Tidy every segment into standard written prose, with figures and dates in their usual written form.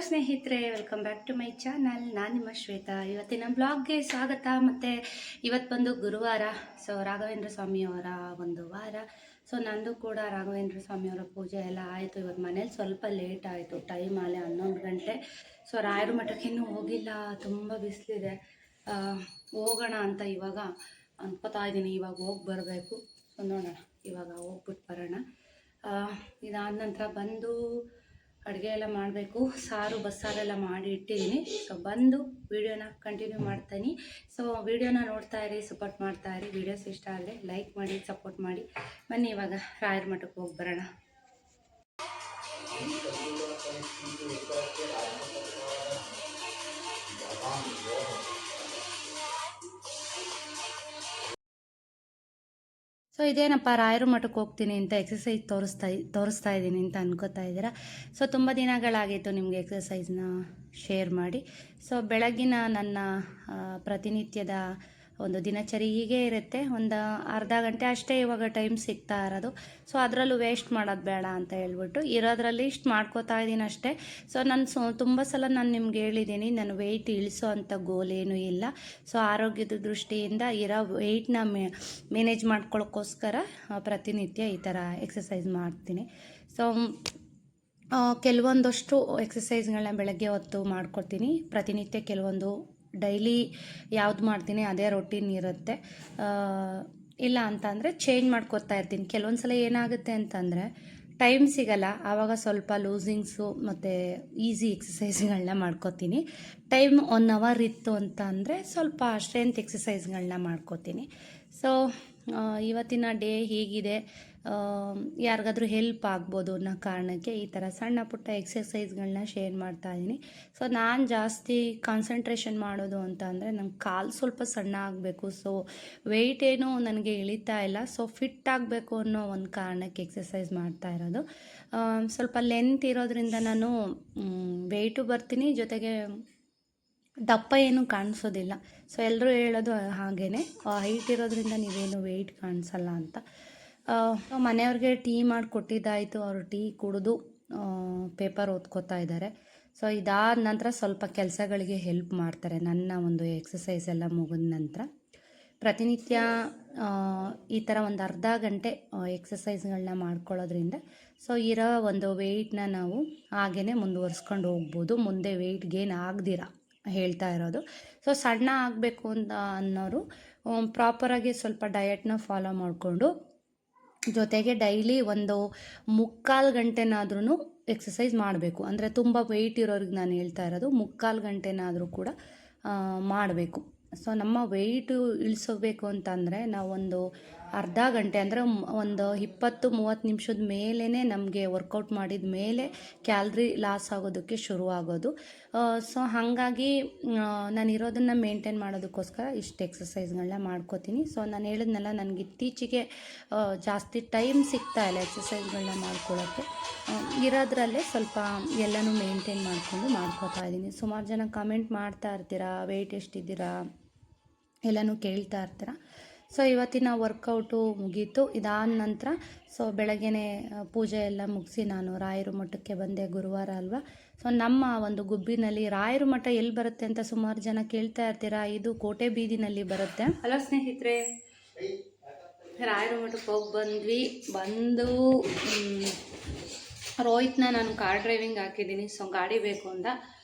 ಸ್ನೇಹಿತರೆ, welcome back to my channel. ನಾನು ನಿಮ್ಮ ಶ್ವೇತಾ. ಇವತ್ತಿನ ಬ್ಲಾಗ್ಗೆ ಸ್ವಾಗತ. ಮತ್ತು ಇವತ್ತು ಬಂದು ಗುರುವಾರ. ಸೊ ರಾಘವೇಂದ್ರ ಸ್ವಾಮಿಯವರ ಒಂದು ವಾರ. ಸೊ ನಂದು ಕೂಡ ರಾಘವೇಂದ್ರ ಸ್ವಾಮಿಯವರ ಪೂಜೆ ಎಲ್ಲ ಆಯಿತು. ಇವತ್ತು ಮನೇಲಿ ಸ್ವಲ್ಪ ಲೇಟ್ ಆಯಿತು, ಟೈಮ್ ಆಗಲೇ 11 ಗಂಟೆ. ಸೊ ರಾಯರ ಮಠಕ್ಕೆ ಇನ್ನೂ ಹೋಗಿಲ್ಲ, ತುಂಬ ಬಿಸಿಲಿದೆ. ಹೋಗೋಣ ಅಂತ ಇವಾಗ ಅನ್ಕೋತಾ ಇದ್ದೀನಿ. ಇವಾಗ ಹೋಗಿ ಬರಬೇಕು. ಸೊ ನೋಡೋಣ, ಇವಾಗ ಹೋಗ್ಬಿಟ್ಟು ಬರೋಣ. ಇದಾದ ನಂತರ ಬಂದು ಅಡುಗೆ ಎಲ್ಲ ಮಾಡಬೇಕು. ಸಾರು ಬಸ್ಸಾರೆಲ್ಲ ಮಾಡಿ ಇಟ್ಟಿದ್ದೀನಿ. ಸೊ ಬಂದು ವೀಡಿಯೋನ ಕಂಟಿನ್ಯೂ ಮಾಡ್ತೀನಿ. ಸೊ ವೀಡಿಯೋನ ನೋಡ್ತಾ ಇರಿ, ಸಪೋರ್ಟ್ ಮಾಡ್ತಾ ಇರಿ. ವೀಡಿಯೋಸ್ ಇಷ್ಟ ಆದರೆ ಲೈಕ್ ಮಾಡಿ, ಸಪೋರ್ಟ್ ಮಾಡಿ. ಬನ್ನಿ ಇವಾಗ ರಾಯರ ಮಠಕ್ಕೆ ಹೋಗಿ ಬರೋಣ. ಸೊ ಇದೇನಪ್ಪ ರಾಯರ ಮಠಕ್ಕೆ ಹೋಗ್ತೀನಿ ಅಂತ ಎಕ್ಸಸೈಸ್ ತೋರಿಸ್ತಾ ಇದ್ದೀನಿ ಅಂತ ಅನ್ಕೋತಾ ಇದ್ದೀರಾ. ಸೊ ತುಂಬ ದಿನಗಳಾಗಿತ್ತು ನಿಮಗೆ ಎಕ್ಸಸೈಸ್ನ ಶೇರ್ ಮಾಡಿ. ಸೊ ಬೆಳಗಿನ ನನ್ನ ಪ್ರತಿನಿತ್ಯದ ಒಂದು ದಿನಚರಿ ಹೀಗೆ ಇರುತ್ತೆ. ಒಂದು ಅರ್ಧ ಗಂಟೆ ಅಷ್ಟೇ ಇವಾಗ ಟೈಮ್ ಸಿಗ್ತಾ ಇರೋದು. ಸೊ ಅದರಲ್ಲೂ ವೇಸ್ಟ್ ಮಾಡೋದು ಬೇಡ ಅಂತ ಹೇಳ್ಬಿಟ್ಟು ಇರೋದ್ರಲ್ಲಿ ಇಷ್ಟು ಮಾಡ್ಕೋತಾ ಇದ್ದೀನಿ ಅಷ್ಟೇ. ಸೊ ನಾನು ತುಂಬ ಸಲ ನಾನು ನಿಮ್ಗೆ ಹೇಳಿದ್ದೀನಿ, ನಾನು ವೆಯ್ಟ್ ಇಳಿಸೋ ಅಂಥ ಗೋಲ್ ಏನೂ ಇಲ್ಲ. ಸೊ ಆರೋಗ್ಯದ ದೃಷ್ಟಿಯಿಂದ ಇರೋ ವೆಯ್ಟ್ನ ಮ್ಯಾನೇಜ್ ಮಾಡ್ಕೊಳ್ಳೋಕ್ಕೋಸ್ಕರ ಪ್ರತಿನಿತ್ಯ ಈ ಥರ ಎಕ್ಸಸೈಸ್ ಮಾಡ್ತೀನಿ. ಸೊ ಕೆಲವೊಂದಷ್ಟು ಎಕ್ಸಸೈಸ್ಗಳನ್ನ ಬೆಳಗ್ಗೆ ಹೊತ್ತು ಮಾಡ್ಕೊತೀನಿ. ಪ್ರತಿನಿತ್ಯ ಕೆಲವೊಂದು ಡೈಲಿ ಯಾವ್ದು ಮಾಡ್ತೀನಿ ಅದೇ ರೊಟೀನ್ ಇರುತ್ತೆ. ಇಲ್ಲ ಅಂತಂದರೆ ಚೇಂಜ್ ಮಾಡ್ಕೊತಾ ಇರ್ತೀನಿ. ಕೆಲವೊಂದು ಸಲ ಏನಾಗುತ್ತೆ ಅಂತಂದರೆ ಟೈಮ್ ಸಿಗಲ್ಲ, ಆವಾಗ ಸ್ವಲ್ಪ ಲೂಸಿಂಗ್ಸು ಮತ್ತು ಈಸಿ ಎಕ್ಸಸೈಸ್ಗಳನ್ನ ಮಾಡ್ಕೋತೀನಿ. ಟೈಮ್ 1 ಅವರ್ ಇತ್ತು ಅಂತ ಅಂದರೆ ಸ್ವಲ್ಪ ಸ್ಟ್ರೆಂತ್ ಎಕ್ಸಸೈಸ್ಗಳನ್ನ ಮಾಡ್ಕೋತೀನಿ. ಸೊ ಇವತ್ತಿನ ಡೇ ಹೀಗಿದೆ. ಯಾರಿಗಾದ್ರೂ ಹೆಲ್ಪ್ ಆಗ್ಬೋದು ಅನ್ನೋ ಕಾರಣಕ್ಕೆ ಈ ಥರ ಸಣ್ಣ ಪುಟ್ಟ ಎಕ್ಸಸೈಸ್ಗಳನ್ನ ಶೇರ್ ಮಾಡ್ತಾ ಇದ್ದೀನಿ. ಸೊ ನಾನು ಜಾಸ್ತಿ ಕಾನ್ಸಂಟ್ರೇಷನ್ ಮಾಡೋದು ಅಂತ ಅಂದರೆ ನನ್ನ ಕಾಲು ಸ್ವಲ್ಪ ಸಣ್ಣ ಆಗಬೇಕು. ಸೊ ವೆಯ್ಟ್ ಏನೂ ನನಗೆ ಇಳಿತಾ ಇಲ್ಲ. ಸೊ ಫಿಟ್ ಆಗಬೇಕು ಅನ್ನೋ ಒಂದು ಕಾರಣಕ್ಕೆ ಎಕ್ಸಸೈಸ್ ಮಾಡ್ತಾ ಇರೋದು. ಸ್ವಲ್ಪ ಲೆಂತ್ ಇರೋದ್ರಿಂದ ನಾನು ವೆಯ್ಟು ಬರ್ತೀನಿ, ಜೊತೆಗೆ ದಪ್ಪ ಏನೂ ಕಾಣಿಸೋದಿಲ್ಲ. ಸೊ ಎಲ್ಲರೂ ಹೇಳೋದು ಹಾಗೇ, ಹೈಟ್ ಇರೋದ್ರಿಂದ ನೀವೇನು ವೆಯ್ಟ್ ಕಾಣಿಸಲ್ಲ ಅಂತ. ಮನೆಯವ್ರಿಗೆ ಟೀ ಮಾಡಿ ಕೊಟ್ಟಿದ್ದಾಯಿತು. ಅವರು ಟೀ ಕುಡಿದು ಪೇಪರ್ ಓದ್ಕೋತಾ ಇದ್ದಾರೆ. ಸೊ ಇದಾದ ನಂತರ ಸ್ವಲ್ಪ ಕೆಲಸಗಳಿಗೆ ಹೆಲ್ಪ್ ಮಾಡ್ತಾರೆ ನನ್ನ ಒಂದು ಎಕ್ಸಸೈಸ್ ಎಲ್ಲ ಮುಗಿದ ನಂತರ. ಪ್ರತಿನಿತ್ಯ ಈ ಥರ ಒಂದು ಅರ್ಧ ಗಂಟೆ ಎಕ್ಸಸೈಸ್ಗಳನ್ನ ಮಾಡ್ಕೊಳ್ಳೋದ್ರಿಂದ ಸೊ ಇರೋ ಒಂದು ವೆಯ್ಟ್ನ ನಾವು ಹಾಗೇ ಮುಂದುವರ್ಸ್ಕೊಂಡು ಹೋಗ್ಬೋದು. ಮುಂದೆ ವೆಯ್ಟ್ ಗೇನ್ ಆಗದಿರ ಹೇಳ್ತಾ ಇರೋದು. ಸೊ ಸಣ್ಣ ಆಗಬೇಕು ಅಂತ ಅನ್ನೋರು ಪ್ರಾಪರಾಗಿ ಸ್ವಲ್ಪ ಡಯಟ್ನ ಫಾಲೋ ಮಾಡಿಕೊಂಡು, ಜೊತೆಗೆ ಡೈಲಿ ಒಂದು 3/4 ಗಂಟೆನಾದ್ರೂ ಎಕ್ಸಸೈಸ್ ಮಾಡಬೇಕು. ಅಂದರೆ ತುಂಬ ವೆಯ್ಟ್ ಇರೋರಿಗೆ ನಾನು ಹೇಳ್ತಾ ಇರೋದು 3/4 ಗಂಟೆನಾದರೂ ಕೂಡ ಮಾಡಬೇಕು. ಸೊ ನಮ್ಮ ವೆಯ್ಟು ಇಳಿಸೋಬೇಕು ಅಂತಂದರೆ ನಾವೊಂದು ಅರ್ಧ ಗಂಟೆ ಅಂದರೆ ಒಂದು 20-30 ನಿಮಿಷದ ಮೇಲೇ ನಮಗೆ ವರ್ಕೌಟ್ ಮಾಡಿದ ಮೇಲೆ ಕ್ಯಾಲ್ರಿ ಲಾಸ್ ಆಗೋದಕ್ಕೆ ಶುರುವಾಗೋದು. ಸೊ ಹಾಗಾಗಿ ನಾನು ಇರೋದನ್ನು ಮೇಂಟೈನ್ ಮಾಡೋದಕ್ಕೋಸ್ಕರ ಇಷ್ಟು ಎಕ್ಸಸೈಸ್ಗಳನ್ನ ಮಾಡ್ಕೋತೀನಿ. ಸೊ ನಾನು ಹೇಳಿದ್ನಲ್ಲ, ನನಗೆ ಇತ್ತೀಚೆಗೆ ಜಾಸ್ತಿ ಟೈಮ್ ಸಿಗ್ತಾ ಇಲ್ಲ ಎಕ್ಸಸೈಸ್ಗಳನ್ನ ಮಾಡ್ಕೊಳ್ಳೋಕ್ಕೆ. ಇರೋದ್ರಲ್ಲೇ ಸ್ವಲ್ಪ ಎಲ್ಲನೂ ಮೇಂಟೈನ್ ಮಾಡಿಕೊಂಡು ಮಾಡ್ಕೋತಾ ಇದ್ದೀನಿ. ಸುಮಾರು ಜನ ಕಮೆಂಟ್ ಮಾಡ್ತಾ ಇರ್ತೀರಾ, ವೆಯ್ಟ್ ಎಷ್ಟಿದ್ದೀರಾ ಎಲ್ಲನೂ ಕೇಳ್ತಾ ಇರ್ತೀರ. ಸೊ ಇವತ್ತಿನ ವರ್ಕೌಟು ಮುಗೀತು. ಇದಾದ ನಂತರ ಸೊ ಬೆಳಗ್ಗೆನೇ ಪೂಜೆ ಎಲ್ಲ ಮುಗಿಸಿ ನಾನು ರಾಯರ ಮಠಕ್ಕೆ ಬಂದೆ. ಗುರುವಾರ ಅಲ್ವಾ. ಸೊ ನಮ್ಮ ಒಂದು ಗುಬ್ಬಿನಲ್ಲಿ ರಾಯರ ಮಠ ಎಲ್ಲಿ ಬರುತ್ತೆ ಅಂತ ಸುಮಾರು ಜನ ಕೇಳ್ತಾ ಇರ್ತೀರಾ. ಇದು ಕೋಟೆ ಬೀದಿನಲ್ಲಿ ಬರುತ್ತೆ. ಹಲೋ ಸ್ನೇಹಿತರೆ, ರಾಯರ ಮಠಕ್ಕೆ ಹೋಗಿ ಬಂದು ರೋಹಿತ್ನ ನಾನು ಕಾರ್ ಡ್ರೈವಿಂಗ್ ಹಾಕಿದ್ದೀನಿ. ಸೊ ಗಾಡಿ ಬೇಕು ಅಂದ,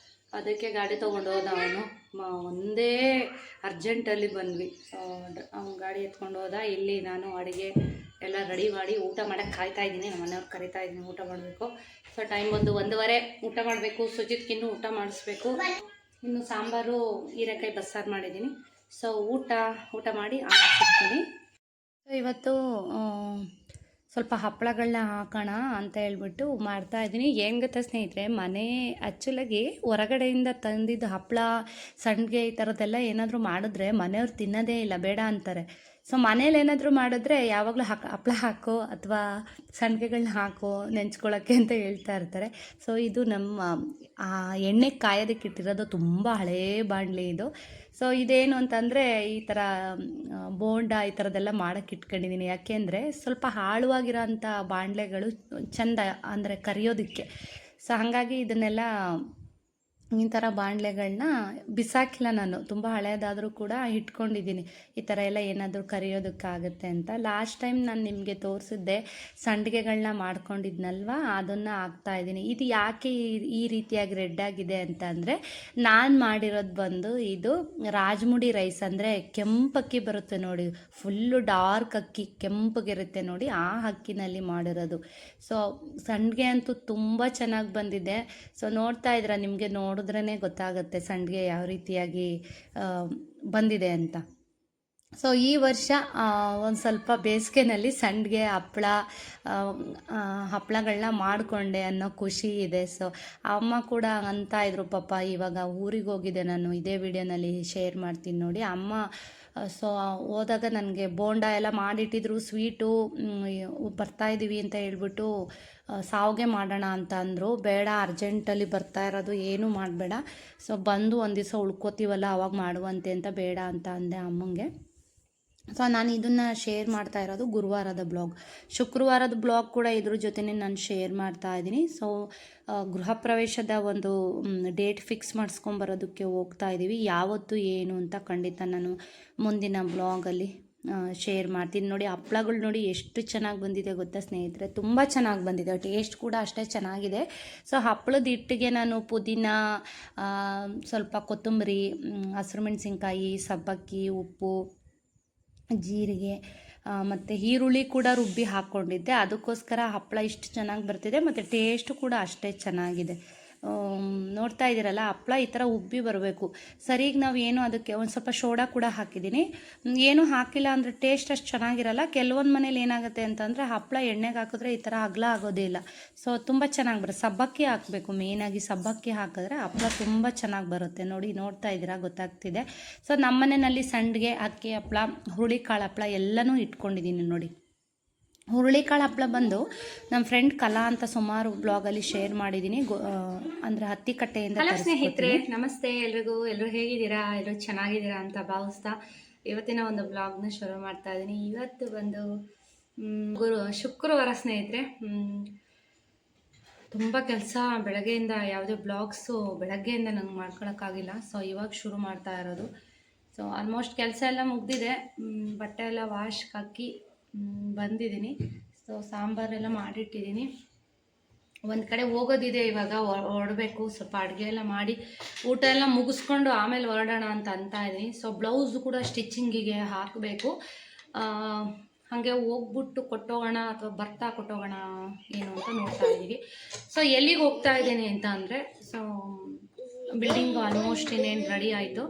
ಅದಕ್ಕೆ ಗಾಡಿ ತೊಗೊಂಡು ಹೋದ ಅವನು. ಒಂದೇ ಅರ್ಜೆಂಟಲ್ಲಿ ಬಂದ್ವಿ. ಅವ್ನು ಗಾಡಿ ಎತ್ಕೊಂಡು ಹೋದ. ಇಲ್ಲಿ ನಾನು ಅಡುಗೆ ಎಲ್ಲ ರೆಡಿ ಮಾಡಿ ಊಟ ಮಾಡೋಕ್ಕೆ ಕಾಯ್ತಾ ಇದ್ದೀನಿ. ನಮ್ಮ ಮನೆಯವ್ರು ಕರಿತಾ ಇದ್ದೀನಿ, ಊಟ ಮಾಡಬೇಕು. ಸೊ ಟೈಮ್ ಬಂದು 1:15 ಊಟ ಮಾಡಬೇಕು. ಸುಜಿತ್ಗಿನ್ನೂ ಊಟ ಮಾಡಿಸ್ಬೇಕು. ಇನ್ನು ಸಾಂಬಾರು ಹೀರೆಕಾಯಿ ಬಸ್ಸಾರು ಮಾಡಿದ್ದೀನಿ. ಸೊ ಊಟ ಮಾಡಿ ಆಮೇಲೆ ಸಿಗ್ತೀನಿ. ಸೊ ಇವತ್ತು ಸ್ವಲ್ಪ ಹಪ್ಪಳಗಳನ್ನ ಹಾಕೋಣ ಅಂತ ಹೇಳ್ಬಿಟ್ಟು ಮಾಡ್ತಾಯಿದ್ದೀನಿ. ಏನು ಗೊತ್ತಾ ಸ್ನೇಹಿತರೆ, ಮನೆ ಆ್ಯಕ್ಚುಲಾಗಿ ಹೊರಗಡೆಯಿಂದ ತಂದಿದ್ದು ಹಪ್ಪಳ, ಸಂಡಿಗೆ ಈ ಥರದ್ದೆಲ್ಲ ಏನಾದರೂ ಮಾಡಿದ್ರೆ ಮನೆಯವ್ರು ತಿನ್ನೋದೇ ಇಲ್ಲ, ಬೇಡ ಅಂತಾರೆ. ಸೊ ಮನೇಲಿ ಏನಾದರೂ ಮಾಡಿದ್ರೆ ಯಾವಾಗಲೂ ಹಪ್ಪಳ ಹಾಕೋ ಅಥವಾ ಸಂಡಿಗೆಗಳನ್ನ ಹಾಕೋ ನೆಂಚ್ಕೊಳ್ಳೋಕ್ಕೆ ಅಂತ ಹೇಳ್ತಾ ಇರ್ತಾರೆ. ಸೊ ಇದು ನಮ್ಮ ಎಣ್ಣೆ ಕಾಯೋದಕ್ಕೆ ಇಟ್ಟಿರೋದು ತುಂಬ ಹಳೇ ಬಾಣಲಿ ಇದು. ಸೊ ಇದೇನು ಅಂತಂದರೆ ಈ ಥರ ಬೋಂಡ ಈ ಥರದ್ದೆಲ್ಲ ಮಾಡೋಕ್ಕೆ ಇಟ್ಕೊಂಡಿದ್ದೀನಿ. ಯಾಕೆಂದರೆ ಸ್ವಲ್ಪ ಆಳವಾಗಿರೋ ಅಂಥ ಬಾಣಲೆಗಳು ಚೆಂದ ಅಂದರೆ ಕರಿಯೋದಕ್ಕೆ. ಸೊ ಹಾಗಾಗಿ ಇದನ್ನೆಲ್ಲ ಈ ಥರ ಬಾಣಲೆಗಳನ್ನ ಬಿಸಾಕಿಲ್ಲ ನಾನು, ತುಂಬ ಹಳೇದಾದರೂ ಕೂಡ ಇಟ್ಕೊಂಡಿದ್ದೀನಿ. ಈ ಥರ ಎಲ್ಲ ಏನಾದರೂ ಕರಿಯೋದಕ್ಕಾಗುತ್ತೆ ಅಂತ. ಲಾಸ್ಟ್ ಟೈಮ್ ನಾನು ನಿಮಗೆ ತೋರಿಸಿದ್ದೆ ಸಂಡಿಗೆಗಳನ್ನ ಮಾಡ್ಕೊಂಡಿದ್ನಲ್ವ, ಅದನ್ನು ಹಾಕ್ತಾಯಿದ್ದೀನಿ. ಇದು ಯಾಕೆ ಈ ರೀತಿಯಾಗಿ ರೆಡ್ ಆಗಿದೆ ಅಂತ ಅಂದರೆ, ನಾನು ಮಾಡಿರೋದು ಬಂದು ಇದು ರಾಜಮುಡಿ ರೈಸ್, ಅಂದರೆ ಕೆಂಪಕ್ಕಿ ಬರುತ್ತೆ ನೋಡಿ, ಫುಲ್ಲು ಡಾರ್ಕ್ ಅಕ್ಕಿ ಕೆಂಪಗಿರುತ್ತೆ ನೋಡಿ, ಆ ಅಕ್ಕಿನಲ್ಲಿ ಮಾಡಿರೋದು. ಸೊ ಸಂಡಿಗೆ ಅಂತೂ ತುಂಬ ಚೆನ್ನಾಗಿ ಬಂದಿದೆ. ಸೊ ನೋಡ್ತಾ ಇದ್ರೆ ನಿಮಗೆ ನೋಡಿದ್ರೇ ಗೊತ್ತಾಗುತ್ತೆ ಸಂಡಿಗೆ ಯಾವ ರೀತಿಯಾಗಿ ಬಂದಿದೆ ಅಂತ. ಸೊ ಈ ವರ್ಷ ಒಂದು ಸ್ವಲ್ಪ ಬೇಸಿಗೆನಲ್ಲಿ ಸಂಡಿಗೆ ಹಪ್ಪಳಗಳನ್ನ ಮಾಡಿಕೊಂಡೆ ಅನ್ನೋ ಖುಷಿ ಇದೆ. ಸೊ ಅಮ್ಮ ಕೂಡ ಅಂತ ಇದ್ರು, ಪಾಪ ಇವಾಗ ಊರಿಗೆ ಹೋಗಿದ್ದೆ, ನಾನು ಇದೇ ವಿಡಿಯೋನಲ್ಲಿ ಶೇರ್ ಮಾಡ್ತೀನಿ ನೋಡಿ. ಅಮ್ಮ ಸೊ ಹೋದಾಗ ನನಗೆ ಬೋಂಡ ಎಲ್ಲ ಮಾಡಿಟ್ಟಿದ್ರು, ಸ್ವೀಟು ಬರ್ತಾಯಿದ್ದೀವಿ ಅಂತ ಹೇಳ್ಬಿಟ್ಟು ಸಾವ್ಗೆ ಮಾಡೋಣ ಅಂತ ಅಂದರು. ಬೇಡ, ಅರ್ಜೆಂಟಲ್ಲಿ ಬರ್ತಾ ಇರೋದು, ಏನೂ ಮಾಡಬೇಡ, ಸೊ ಬಂದು ಒಂದು ದಿವಸ ಉಳ್ಕೋತೀವಲ್ಲ ಅವಾಗ ಮಾಡುವಂತೆ ಅಂತ ಬೇಡ ಅಂತ ಅಂದೆ ಅಮ್ಮಂಗೆ. ಸೊ ನಾನು ಇದನ್ನು ಶೇರ್ ಮಾಡ್ತಾ ಇರೋದು ಗುರುವಾರದ ಬ್ಲಾಗ್. ಶುಕ್ರವಾರದ ಬ್ಲಾಗ್ ಕೂಡ ಇದ್ರ ಜೊತೆನೇ ನಾನು ಶೇರ್ ಮಾಡ್ತಾ ಇದ್ದೀನಿ. ಸೊ ಗೃಹ ಪ್ರವೇಶದ ಒಂದು ಡೇಟ್ ಫಿಕ್ಸ್ ಮಾಡಿಸ್ಕೊಂಬರೋದಕ್ಕೆ ಹೋಗ್ತಾ ಇದ್ದೀವಿ. ಯಾವತ್ತು ಏನು ಅಂತ ಖಂಡಿತ ನಾನು ಮುಂದಿನ ಬ್ಲಾಗಲ್ಲಿ ಶೇರ್ ಮಾಡ್ತೀನಿ. ನೋಡಿ ಹಪ್ಳಗಳು ನೋಡಿ ಎಷ್ಟು ಚೆನ್ನಾಗಿ ಬಂದಿದೆ ಗೊತ್ತಾ ಸ್ನೇಹಿತರೆ, ತುಂಬ ಚೆನ್ನಾಗಿ ಬಂದಿದೆ, ಟೇಸ್ಟ್ ಕೂಡ ಅಷ್ಟೇ ಚೆನ್ನಾಗಿದೆ. ಸೊ ಹಪ್ಪಳದ ಹಿಟ್ಟಿಗೆ ನಾನು ಪುದೀನ, ಸ್ವಲ್ಪ ಕೊತ್ತಂಬರಿ, ಹಸಿರು ಮೆಣಸಿನ್ಕಾಯಿ, ಸಬ್ಬಕ್ಕಿ, ಉಪ್ಪು, ಜೀರಿಗೆ ಮತ್ತು ಈರುಳ್ಳಿ ಕೂಡ ರುಬ್ಬಿ ಹಾಕ್ಕೊಂಡಿದ್ದೆ. ಅದಕ್ಕೋಸ್ಕರ ಹಪ್ಪಳ ಇಷ್ಟು ಚೆನ್ನಾಗಿ ಬರ್ತಿದೆ, ಮತ್ತು ಟೇಸ್ಟು ಕೂಡ ಅಷ್ಟೇ ಚೆನ್ನಾಗಿದೆ. ನೋಡ್ತಾ ಇದ್ದೀರಲ್ಲ, ಹಪ್ಪಳ ಈ ಥರ ಉಬ್ಬಿ ಬರಬೇಕು. ಸರಿಗೆ ನಾವು ಏನು ಅದಕ್ಕೆ ಒಂದು ಸ್ವಲ್ಪ ಸೋಡಾ ಕೂಡ ಹಾಕಿದ್ದೀನಿ. ಏನೂ ಹಾಕಿಲ್ಲ ಅಂದರೆ ಟೇಸ್ಟ್ ಅಷ್ಟು ಚೆನ್ನಾಗಿರಲ್ಲ. ಕೆಲವೊಂದು ಮನೇಲಿ ಏನಾಗುತ್ತೆ ಅಂತಂದರೆ ಹಪ್ಪಳ ಎಣ್ಣೆಗೆ ಹಾಕಿದ್ರೆ ಈ ಥರ ಅಗಲ ಆಗೋದೇ ಇಲ್ಲ. ಸೊ ತುಂಬ ಚೆನ್ನಾಗಿ ಬರುತ್ತೆ. ಸಬ್ಬಕ್ಕಿ ಹಾಕಬೇಕು, ಮೇಯ್ನಾಗಿ ಸಬ್ಬಕ್ಕಿ ಹಾಕಿದ್ರೆ ಹಪ್ಪಳ ತುಂಬ ಚೆನ್ನಾಗಿ ಬರುತ್ತೆ. ನೋಡ್ತಾ ಇದ್ದೀರಾ, ಗೊತ್ತಾಗ್ತಿದೆ. ಸೊ ನಮ್ಮ ಮನೆಯಲ್ಲಿ ಸಂಡಿಗೆ, ಅಕ್ಕಿ ಹಪ್ಪಳ, ಹುರುಳಿಕಾಳು ಹಪ್ಪಳ ಎಲ್ಲನೂ ಇಟ್ಕೊಂಡಿದ್ದೀನಿ ನೋಡಿ. ಹುರುಳಿಕಾಳು ಹಪ್ಪಳ ಬಂದು ನಮ್ಮ ಫ್ರೆಂಡ್ ಕಲಾ ಅಂತ ಸುಮಾರು ಬ್ಲಾಗಲ್ಲಿ ಶೇರ್ ಮಾಡಿದ್ದೀನಿ. ಅಂದರೆ ಹತ್ತಿಕಟ್ಟೆಯಿಂದ. ಹಲೋ ಸ್ನೇಹಿತರೆ, ನಮಸ್ತೆ ಎಲ್ಲರೂ ಹೇಗಿದ್ದೀರಾ? ಎಲ್ಲರೂ ಚೆನ್ನಾಗಿದ್ದೀರಾ ಅಂತ ಭಾವಿಸ್ತಾ ಇವತ್ತಿನ ಒಂದು ಬ್ಲಾಗ್ನ ಶುರು ಮಾಡ್ತಾ ಇದ್ದೀನಿ. ಇವತ್ತು ಬಂದು ಶುಕ್ರವಾರ ಸ್ನೇಹಿತರೆ. ತುಂಬ ಕೆಲಸ ಬೆಳಗ್ಗೆಯಿಂದ, ಯಾವುದೇ ಬ್ಲಾಗ್ಸು ಬೆಳಗ್ಗೆಯಿಂದ ನಂಗೆ ಮಾಡ್ಕೊಳಕ್ಕಾಗಿಲ್ಲ. ಸೊ ಇವಾಗ ಶುರು ಮಾಡ್ತಾ ಇರೋದು. ಸೊ ಆಲ್ಮೋಸ್ಟ್ ಕೆಲಸ ಎಲ್ಲ ಮುಗ್ದಿದೆ. ಬಟ್ಟೆ ಎಲ್ಲ ವಾಶ್ಗೆ ಹಾಕಿ ಬಂದಿದ್ದೀನಿ. ಸೊ ಸಾಂಬಾರೆಲ್ಲ ಮಾಡಿಟ್ಟಿದ್ದೀನಿ. ಒಂದು ಕಡೆ ಹೋಗೋದಿದೆ, ಇವಾಗ ಹೊರಡಬೇಕು. ಸ್ವಲ್ಪ ಅಡುಗೆ ಎಲ್ಲ ಮಾಡಿ ಊಟ ಎಲ್ಲ ಮುಗಿಸ್ಕೊಂಡು ಆಮೇಲೆ ಹೊರಡೋಣ ಅಂತ ಇದ್ದೀನಿ. ಸೊ ಬ್ಲೌಸ್ ಕೂಡ ಸ್ಟಿಚಿಂಗಿಗೆ ಹಾಕಬೇಕು. ಹಾಗೆ ಹೋಗ್ಬಿಟ್ಟು ಕೊಟ್ಟೋಗೋಣ ಅಥವಾ ಬರ್ತಾ ಕೊಟ್ಟೋಗೋಣ ಏನು ಅಂತ ನೋಡ್ತಾ ಇದ್ದೀವಿ. ಸೊ ಎಲ್ಲಿಗೆ ಹೋಗ್ತಾ ಇದ್ದೀನಿ ಅಂತ ಅಂದರೆ, ಸೊ ಬಿಲ್ಡಿಂಗ್ ಆಲ್ಮೋಸ್ಟ್ ಇನ್ನೇನು ರೆಡಿ ಆಯಿತು.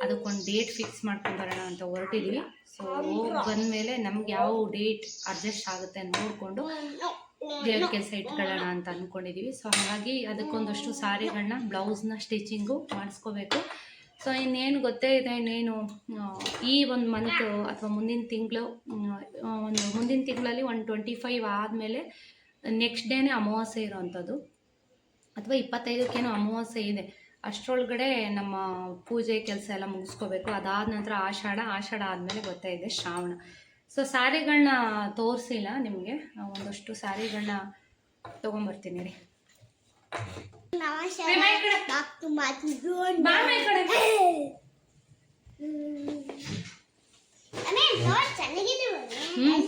ಅದಕ್ಕೊಂದು ಡೇಟ್ ಫಿಕ್ಸ್ ಮಾಡ್ಕೊಂಡು ಬರೋಣ ಅಂತ ಹೊರಟಿದ್ವಿ. ಸೊ ಹೋಗಿ ಬಂದಮೇಲೆ ನಮ್ಗೆ ಯಾವ ಡೇಟ್ ಅಡ್ಜಸ್ಟ್ ಆಗುತ್ತೆ ನೋಡಿಕೊಂಡು ದೇವ್ರ ಕೆಲಸ ಇಟ್ಕೊಳ್ಳೋಣ ಅಂತ ಅಂದ್ಕೊಂಡಿದ್ದೀವಿ. ಸೊ ಹಾಗಾಗಿ ಅದಕ್ಕೊಂದಷ್ಟು ಸಾರಿಗಳನ್ನ, ಬ್ಲೌಸ್ನ ಸ್ಟಿಚಿಂಗು ಮಾಡಿಸ್ಕೋಬೇಕು. ಸೊ ಇನ್ನೇನು ಗೊತ್ತೇ ಇದೆ, ಇನ್ನೇನು ಈ ಒಂದು ಮಂತು ಅಥವಾ ಮುಂದಿನ ತಿಂಗಳಲ್ಲಿ 25 ಆದಮೇಲೆ ನೆಕ್ಸ್ಟ್ ಡೇನೇ ಅಮಾವಾಸ್ಯೆ ಇರೋವಂಥದ್ದು, ಅಥವಾ 25ಕ್ಕೇನೋ ಅಮಾವಾಸ್ಯೆ ಇದೆ. ಅಷ್ಟರೊಳಗಡೆ ನಮ್ಮ ಪೂಜೆ ಕೆಲಸ ಎಲ್ಲ ಮುಗಿಸ್ಕೋಬೇಕು. ಅದಾದ ನಂತರ ಆಷಾಢ ಆದಮೇಲೆ ಗೊತ್ತೇ ಇದೆ ಶ್ರಾವಣ. ಸೊ ಸ್ಯಾರಿಗಳನ್ನ ತೋರಿಸಿಲ್ಲ ನಿಮಗೆ, ಒಂದಷ್ಟು ಸ್ಯಾರಿಗಳನ್ನ ತೊಗೊಂಬರ್ತೀನಿ ರೀ.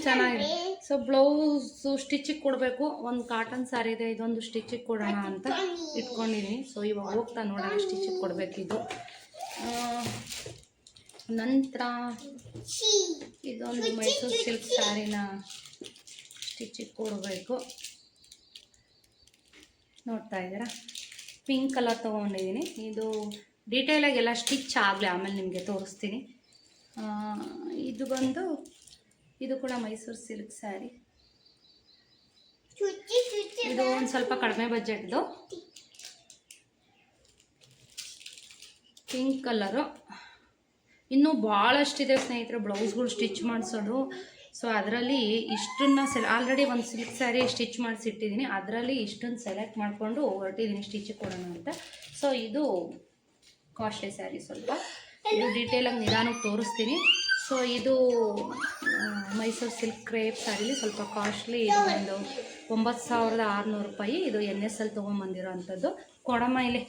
ಚೆನ್ನಾಗಿದೆ. ಸೊ ಬ್ಲೌಸು ಸ್ಟಿಚಿಗೆ ಕೊಡಬೇಕು. ಒಂದು ಕಾಟನ್ ಸ್ಯಾರಿ ಇದೆ, ಇದೊಂದು ಸ್ಟಿಚಿಗೆ ಕೊಡೋಣ ಅಂತ ಇಟ್ಕೊಂಡಿದ್ದೀನಿ. ಸೊ ಇವಾಗ ಹೋಗ್ತಾ ನೋಡೋಣ ಸ್ಟಿಚಿಗೆ ಕೊಡಬೇಕಿದ್ದು. ನಂತರ ಇದೊಂದು ಮೈಸೂರು ಸಿಲ್ಕ್ ಸ್ಯಾರಿನ ಸ್ಟಿಚಿಗೆ ಕೊಡಬೇಕು. ನೋಡ್ತಾ ಇದ್ದೀರಾ, ಪಿಂಕ್ ಕಲರ್ ತೊಗೊಂಡಿದ್ದೀನಿ. ಇದು ಡೀಟೇಲಾಗಿ ಎಲ್ಲ ಸ್ಟಿಚ್ ಆಗಲಿ, ಆಮೇಲೆ ನಿಮಗೆ ತೋರಿಸ್ತೀನಿ. ಇದು ಕೂಡ ಮೈಸೂರು ಸಿಲ್ಕ್ ಸ್ಯಾರಿ. ಇದು ಒಂದು ಸ್ವಲ್ಪ ಕಡಿಮೆ ಬಜೆಟ್ದು ಪಿಂಕ್ ಕಲರು. ಇನ್ನೂ ಭಾಳಷ್ಟಿದೆ ಸ್ನೇಹಿತರೆ ಬ್ಲೌಸ್ಗಳು ಸ್ಟಿಚ್ ಮಾಡಿಸೋದು. ಸೊ ಅದರಲ್ಲಿ ಇಷ್ಟನ್ನು ಆಲ್ರೆಡಿ ಒಂದು ಸಿಲ್ಕ್ ಸ್ಯಾರಿ ಸ್ಟಿಚ್ ಮಾಡಿಸಿಟ್ಟಿದ್ದೀನಿ, ಅದರಲ್ಲಿ ಇಷ್ಟನ್ನು ಸೆಲೆಕ್ಟ್ ಮಾಡಿಕೊಂಡು ಹೊರಟಿದ್ದೀನಿ ಸ್ಟಿಚಿಗೆ ಕೊಡೋಣ ಅಂತ. ಸೊ ಇದು ಕಾಸ್ಟ್ಲಿ ಸ್ಯಾರಿ, ಸ್ವಲ್ಪ ಇದು ಡೀಟೇಲಾಗಿ ನಿಧಾನಕ್ಕೆ ತೋರಿಸ್ತೀನಿ. ಸೊ ಇದು ಮೈಸೂರು ಸಿಲ್ಕ್ ಕ್ರೇಪ್ ಸ್ಯಾರಿಲಿ ಸ್ವಲ್ಪ ಕಾಸ್ಟ್ಲಿ. ಇದು ಒಂದು 9,600 ರೂಪಾಯಿ. ಇದು NS ಅಲ್ಲಿ ತೊಗೊಂಬಂದಿರೋ ಅಂಥದ್ದು. ಕೊಡಮ್ಮ ಇಲ್ಲಿ,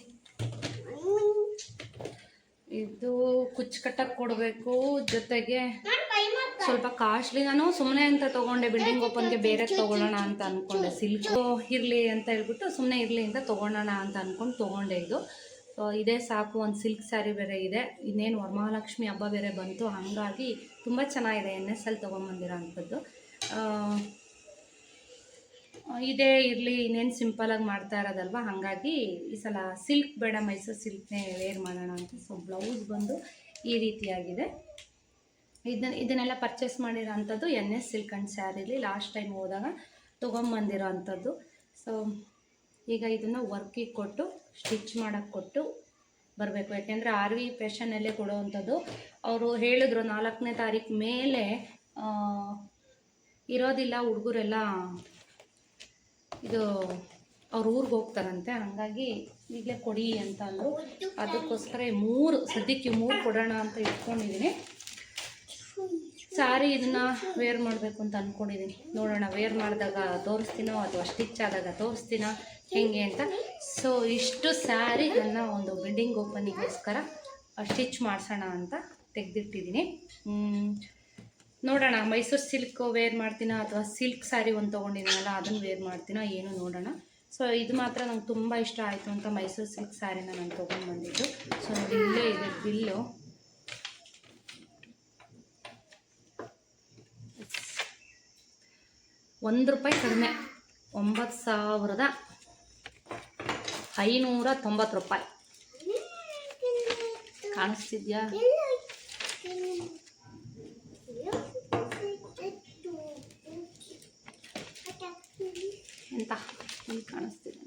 ಇದು ಕುಚ್ಚು ಕಟ್ಟಕ್ಕೆ ಕೊಡಬೇಕು, ಜೊತೆಗೆ ಸ್ವಲ್ಪ ಕಾಸ್ಟ್ಲಿ. ನಾನು ಸುಮ್ಮನೆ ಅಂತ ತೊಗೊಂಡೆ, ಬಿಲ್ಡಿಂಗ್ ಓಪನ್ಗೆ ಬೇರೆ ತೊಗೊಳ್ಳೋಣ ಅಂತ ಅಂದ್ಕೊಂಡೆ. ಸಿಲ್ಕು ಇರಲಿ ಅಂತ ಹೇಳ್ಬಿಟ್ಟು ಸುಮ್ಮನೆ ಇರಲಿ ಅಂತ ತೊಗೊಳ್ಳೋಣ ಅಂತ ಅಂದ್ಕೊಂಡು ತೊಗೊಂಡೆ ಇದು. ಸೊ ಇದೇ ಸಾಕು. ಒಂದು ಸಿಲ್ಕ್ ಸ್ಯಾರಿ ಬೇರೆ ಇದೆ, ಇನ್ನೇನು ವರಮಹಾಲಕ್ಷ್ಮಿ ಹಬ್ಬ ಬೇರೆ ಬಂತು, ಹಾಗಾಗಿ ತುಂಬ ಚೆನ್ನಾಗಿದೆ. NS ತೊಗೊಂಬಂದಿರೋ ಅಂಥದ್ದು. ಇದೇ ಇರಲಿ, ಇನ್ನೇನು ಸಿಂಪಲಾಗಿ ಮಾಡ್ತಾ ಇರೋದಲ್ವ, ಹಾಗಾಗಿ ಈ ಸಲ ಸಿಲ್ಕ್ ಬೇಡ, ಮೈಸೂರು ಸಿಲ್ಕ್ನೇ ವೇರ್ ಮಾಡೋಣ ಅಂತ. ಸೊ ಬ್ಲೌಸ್ ಬಂದು ಈ ರೀತಿಯಾಗಿದೆ. ಇದನ್ನೆಲ್ಲ ಪರ್ಚೇಸ್ ಮಾಡಿರೋ ಅಂಥದ್ದು NS ಸಿಲ್ಕ್ ಆ್ಯಂಡ್ ಸ್ಯಾರಿಲಿ ಲಾಸ್ಟ್ ಟೈಮ್ ಹೋದಾಗ ತೊಗೊಂಬಂದಿರೋ ಅಂಥದ್ದು. ಸೊ ಈಗ ಇದನ್ನು ವರ್ಕಿಗೆ ಕೊಟ್ಟು ಸ್ಟಿಚ್ ಮಾಡೋಕ್ಕೆ ಕೊಟ್ಟು ಬರಬೇಕು. ಯಾಕೆಂದರೆ RV ಫ್ಯಾಷನಲ್ಲೇ ಕೊಡೋವಂಥದ್ದು. ಅವರು ಹೇಳಿದ್ರು 4ನೇ ತಾರೀಕು ಮೇಲೆ ಇರೋದಿಲ್ಲ, ಹುಡುಗರೆಲ್ಲ ಇದು ಅವ್ರ ಊರಿಗೆ ಹೋಗ್ತಾರಂತೆ, ಹಾಗಾಗಿ ಈಗಲೇ ಕೊಡಿ ಅಂತ ಅಂದರು. ಅದಕ್ಕೋಸ್ಕರ ಸದ್ಯಕ್ಕೆ 3 ಕೊಡೋಣ ಅಂತ ಇಟ್ಕೊಂಡಿದ್ದೀನಿ. ಸ್ಯಾರಿ ಇದನ್ನು ವೇರ್ ಮಾಡಬೇಕು ಅಂತ ಅಂದ್ಕೊಂಡಿದ್ದೀನಿ. ನೋಡೋಣ, ವೇರ್ ಮಾಡಿದಾಗ ತೋರಿಸ್ತೀನೋ ಅಥವಾ ಸ್ಟಿಚ್ ಆದಾಗ ತೋರಿಸ್ತೀನೋ ಹೆಂಗೆ ಅಂತ. ಸೊ ಇಷ್ಟು ಸ್ಯಾರಿ ನನ್ನ ಒಂದು ಬಿಲ್ಡಿಂಗ್ ಓಪನಿಗೋಸ್ಕರ ಸ್ಟಿಚ್ ಮಾಡಿಸೋಣ ಅಂತ ತೆಗೆದಿಟ್ಟಿದ್ದೀನಿ. ನೋಡೋಣ, ಮೈಸೂರು ಸಿಲ್ಕ್ ವೇರ್ ಮಾಡ್ತೀನೋ ಅಥವಾ ಸಿಲ್ಕ್ ಸ್ಯಾರಿ ಒಂದು ತೊಗೊಂಡಿದ್ದೀನಲ್ಲ ಅದನ್ನು ವೇರ್ ಮಾಡ್ತೀನೋ ಏನು ನೋಡೋಣ. ಸೊ ಇದು ಮಾತ್ರ ನಂಗೆ ತುಂಬ ಇಷ್ಟ ಆಯಿತು ಅಂತ ಮೈಸೂರು ಸಿಲ್ಕ್ ಸ್ಯಾರಿನ ನಾನು ತೊಗೊಂಡ್ಬಂದಿದ್ದು. ಸೊ ನೋಡಿ, ಇಲ್ಲೇ ಇದೆ ಬಿಲ್ಲು. ₹1 ಕಡಿಮೆ, ₹9,590. ಕಾಣಿಸ್ತಿದ್ಯಾ? ಎಂತ ಇಲ್ಲಿ ಕಾಣಿಸ್ತಿದೆ?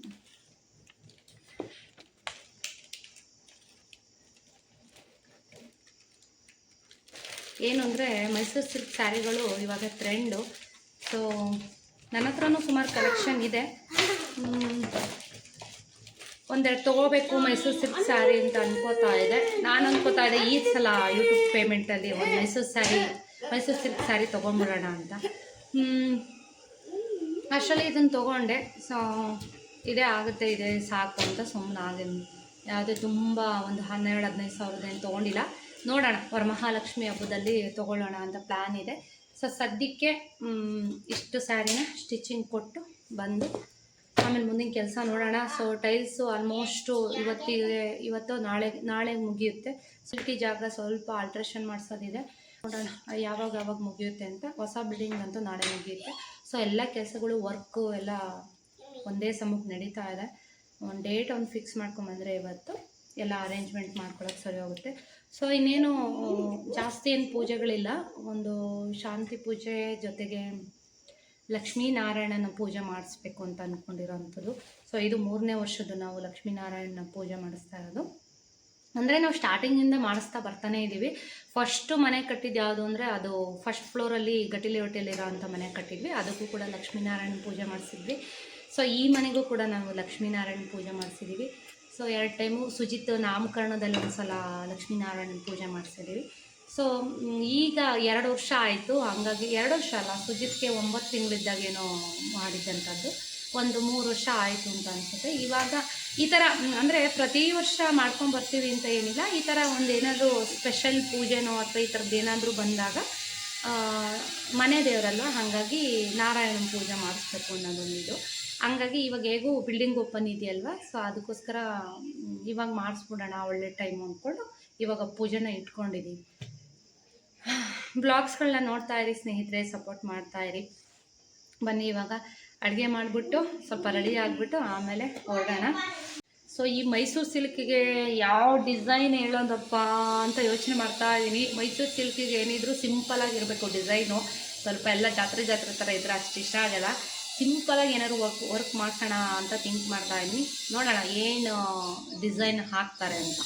ಏನು ಅಂದರೆ ಮೈಸೂರು ಸಿಲ್ಕ್ ಸ್ಯಾರಿಗಳು ಇವಾಗ ಟ್ರೆಂಡು. ಸೊ ನನ್ನ ಹತ್ರನೂ ಸುಮಾರು ಕಲೆಕ್ಷನ್ ಇದೆ. ಒಂದೆರಡು ತೊಗೋಬೇಕು ಮೈಸೂರು ಸಿಲ್ಕ್ ಸ್ಯಾರಿ ಅಂತ ಅನ್ಕೋತಾ ಇದೆ. ನಾನು ಅನ್ಕೋತಾ ಇದ್ದೆ ಈ ಸಲ ಯೂಟ್ಯೂಬ್ ಪೇಮೆಂಟಲ್ಲಿ ಒಂದು ಮೈಸೂರು ಸಿಲ್ಕ್ ಸ್ಯಾರಿ ತೊಗೊಂಬಿಡೋಣ ಅಂತ. ಅಷ್ಟರಲ್ಲಿ ಇದನ್ನು ತೊಗೊಂಡೆ. ಸೊ ಇದೇ ಆಗುತ್ತೆ, ಇದೇ ಸಾಕು ಅಂತ ಸುಮ್ಮನೆ ಆಗಿದ್ದೀನಿ. ಯಾವುದೇ ತುಂಬ ಒಂದು 12-15 ಸಾವಿರದ ಏನು ತೊಗೊಂಡಿಲ್ಲ. ನೋಡೋಣ, ವರಮಹಾಲಕ್ಷ್ಮಿ ಹಬ್ಬದಲ್ಲಿ ತೊಗೊಳ್ಳೋಣ ಅಂತ ಪ್ಲ್ಯಾನ್ ಇದೆ. ಸೊ ಸದ್ಯಕ್ಕೆ ಇಷ್ಟು ಸ್ಯಾರಿನ ಸ್ಟಿಚಿಂಗ್ ಕೊಟ್ಟು ಬಂದು ಆಮೇಲೆ ಮುಂದಿನ ಕೆಲಸ ನೋಡೋಣ. ಸೊ ಟೈಲ್ಸು ಆಲ್ಮೋಸ್ಟು ಇವತ್ತು ನಾಳೆ ಮುಗಿಯುತ್ತೆ. ಸಿಲ್ಕಿ ಜಾಗ ಸ್ವಲ್ಪ ಆಲ್ಟ್ರೇಷನ್ ಮಾಡಿಸೋದಿದೆ, ನೋಡೋಣ ಯಾವಾಗ ಮುಗಿಯುತ್ತೆ ಅಂತ. ಹೊಸ ಬಿಲ್ಡಿಂಗ್ ಅಂತೂ ನಾಳೆ ಮುಗಿಯುತ್ತೆ. ಸೊ ಎಲ್ಲ ಕೆಲಸಗಳು ವರ್ಕು ಎಲ್ಲ ಒಂದೇ ಸಮಕ್ಕೆ ನಡೀತಾ ಇದೆ. ಒಂದು ಡೇಟ್ ಫಿಕ್ಸ್ ಮಾಡ್ಕೊಂಬಂದರೆ ಇವತ್ತು ಎಲ್ಲ ಅರೇಂಜ್ಮೆಂಟ್ ಮಾಡ್ಕೊಳ್ಳೋಕೆ ಸರಿ ಹೋಗುತ್ತೆ. ಸೊ ಇನ್ನೇನು ಜಾಸ್ತಿ ಏನು ಪೂಜೆಗಳಿಲ್ಲ, ಒಂದು ಶಾಂತಿ ಪೂಜೆ ಜೊತೆಗೆ ಲಕ್ಷ್ಮೀನಾರಾಯಣನ ಪೂಜೆ ಮಾಡಿಸ್ಬೇಕು ಅಂತ ಅಂದ್ಕೊಂಡಿರೋ ಅಂಥದ್ದು. ಸೊ ಇದು 3ನೇ ವರ್ಷದ್ದು ನಾವು ಲಕ್ಷ್ಮೀನಾರಾಯಣನ ಪೂಜೆ ಮಾಡಿಸ್ತಾ ಇರೋದು. ಅಂದರೆ ನಾವು ಸ್ಟಾರ್ಟಿಂಗಿಂದ ಮಾಡಿಸ್ತಾ ಬರ್ತಾನೆ ಇದ್ದೀವಿ. ಫಸ್ಟು ಮನೆ ಕಟ್ಟಿದ್ದು ಯಾವುದು ಅಂದರೆ ಅದು ಫಸ್ಟ್ ಫ್ಲೋರಲ್ಲಿ ಗಟಿಲೆ ಹೊಟ್ಟೆಲಿರೋ ಅಂಥ ಮನೆ ಕಟ್ಟಿದ್ವಿ, ಅದಕ್ಕೂ ಕೂಡ ಲಕ್ಷ್ಮೀನಾರಾಯಣ ಪೂಜೆ ಮಾಡಿಸಿದ್ವಿ. ಸೊ ಈ ಮನೆಗೂ ಕೂಡ ನಾವು ಲಕ್ಷ್ಮೀನಾರಾಯಣ ಪೂಜೆ ಮಾಡಿಸಿದ್ದೀವಿ. ಸೊ 2 ಟೈಮು ಸುಜಿತ್ ನಾಮಕರಣದಲ್ಲಿ ಒಂದು ಸಲ ಲಕ್ಷ್ಮೀನಾರಾಯಣ ಪೂಜೆ ಮಾಡಿಸಿದ್ದೀವಿ. ಸೊ ಈಗ 2 ವರ್ಷ ಆಯಿತು, ಹಾಗಾಗಿ 2 ವರ್ಷ ಅಲ್ಲ, ಸುಜಿತ್ಗೆ 9 ತಿಂಗಳಿದ್ದಾಗೇನೋ ಮಾಡಿದ್ದಂಥದ್ದು. ಒಂದು 3 ವರ್ಷ ಆಯಿತು ಅಂತ ಅನಿಸುತ್ತೆ. ಇವಾಗ ಈ ಥರ ಅಂದರೆ ಪ್ರತಿ ವರ್ಷ ಮಾಡ್ಕೊಂಡು ಬರ್ತೀವಿ ಅಂತ ಏನಿಲ್ಲ, ಈ ಥರ ಒಂದು ಏನಾದರೂ ಸ್ಪೆಷಲ್ ಪೂಜೆನೋ ಅಥವಾ ಈ ಥರದ್ದು ಏನಾದರೂ ಬಂದಾಗ ಮನೆ ದೇವರಲ್ವ, ಹಾಗಾಗಿ ನಾರಾಯಣನ ಪೂಜೆ ಮಾಡಿಸ್ಬೇಕು ಅನ್ನೋದೊಂದಿದು. ಹಂಗಾಗಿ ಇವಾಗ ಹೇಗೂ ಬಿಲ್ಡಿಂಗ್ ಓಪನ್ ಇದೆಯಲ್ವ, ಸೊ ಅದಕ್ಕೋಸ್ಕರ ಇವಾಗ ಮಾಡಿಸ್ಬಿಡೋಣ ಒಳ್ಳೆ ಟೈಮು ಅಂದ್ಕೊಂಡು ಇವಾಗ ಪೂಜೆನ ಇಟ್ಕೊಂಡಿದ್ದೀವಿ. ಬ್ಲಾಗ್ಸ್ಗಳನ್ನ ನೋಡ್ತಾ ಇರಿ ಸ್ನೇಹಿತರೆ, ಸಪೋರ್ಟ್ ಮಾಡ್ತಾಯಿರಿ. ಬನ್ನಿ ಇವಾಗ ಅಡುಗೆ ಮಾಡಿಬಿಟ್ಟು ಸ್ವಲ್ಪ ರೆಡಿ ಆಗಿಬಿಟ್ಟು ಆಮೇಲೆ ಹೊರಡೋಣ. ಸೊ ಈ ಮೈಸೂರು ಸಿಲ್ಕಿಗೆ ಯಾವ ಡಿಸೈನ್ ಹೇಳೋದಪ್ಪ ಅಂತ ಯೋಚನೆ ಮಾಡ್ತಾ ಇದ್ದೀನಿ. ಮೈಸೂರು ಸಿಲ್ಕಿಗೆ ಏನಿದ್ರು ಸಿಂಪಲಾಗಿರಬೇಕು ಡಿಸೈನು, ಸ್ವಲ್ಪ ಎಲ್ಲ ಜಾತ್ರೆ ಥರ ಇದ್ರೆ ಅಷ್ಟು ಇಷ್ಟ ಆಗಲ್ಲ. ಸಿಂಪಲಾಗಿ ಏನಾದ್ರು ವರ್ಕ್ ಮಾಡ್ಸೋಣ ಅಂತ ಥಿಂಕ್ ಮಾಡ್ತಾ ಇದ್ದೀನಿ. ನೋಡೋಣ ಏನು ಡಿಸೈನ್ ಹಾಕ್ತಾರೆ ಅಂತ.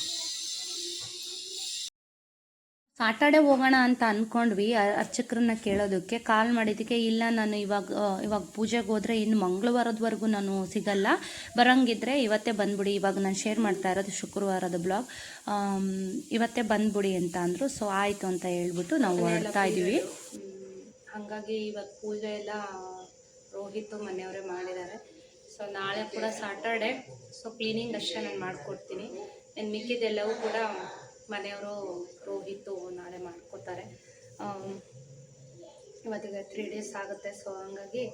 ಸಾಟರ್ಡೆ ಹೋಗೋಣ ಅಂತ ಅಂದ್ಕೊಂಡ್ವಿ. ಅರ್ಚಕರನ್ನ ಕೇಳೋದಕ್ಕೆ ಕಾಲ್ ಮಾಡಿದ್ದಕ್ಕೆ, ಇಲ್ಲ ನಾನು ಇವಾಗ ಪೂಜೆಗೆ ಹೋದರೆ ಇನ್ನು ಮಂಗಳವಾರದವರೆಗೂ ನಾನು ಸಿಗಲ್ಲ, ಬರೋಂಗಿದ್ರೆ ಇವತ್ತೇ ಬಂದ್ಬಿಡಿ. ಇವಾಗ ನಾನು ಶೇರ್ ಮಾಡ್ತಾ ಇರೋದು ಶುಕ್ರವಾರದ ಬ್ಲಾಗ್, ಇವತ್ತೇ ಬಂದ್ಬಿಡಿ ಅಂತ ಅಂದರು. ಸೊ ಆಯಿತು ಅಂತ ಹೇಳ್ಬಿಟ್ಟು ನಾವು ಹೊರಡ್ತಾ ಇದ್ದೀವಿ. ಹಾಗಾಗಿ ಇವತ್ತು ಪೂಜೆ ಎಲ್ಲ ರೋಹಿತ್ ಮನೆಯವರೇ ಮಾಡಿದ್ದಾರೆ. ಸೊ ನಾಳೆ ಕೂಡ ಸಾಟರ್ಡೆ, ಸೊ ಕ್ಲೀನಿಂಗ್ ಅಷ್ಟೇ ನಾನು ಮಾಡಿಕೊಡ್ತೀನಿ. ಮಿಕ್ಕಿದೆಲ್ಲವೂ ಕೂಡ ಮನೆಯವರು ರೋಹಿತು ನಾಳೆ ಮಾಡ್ಕೋತಾರೆ. ಇವತ್ತಿಗೆ 3 ಡೇಸ್ ಆಗುತ್ತೆ. ಸೊ ಹಂಗಾಗಿ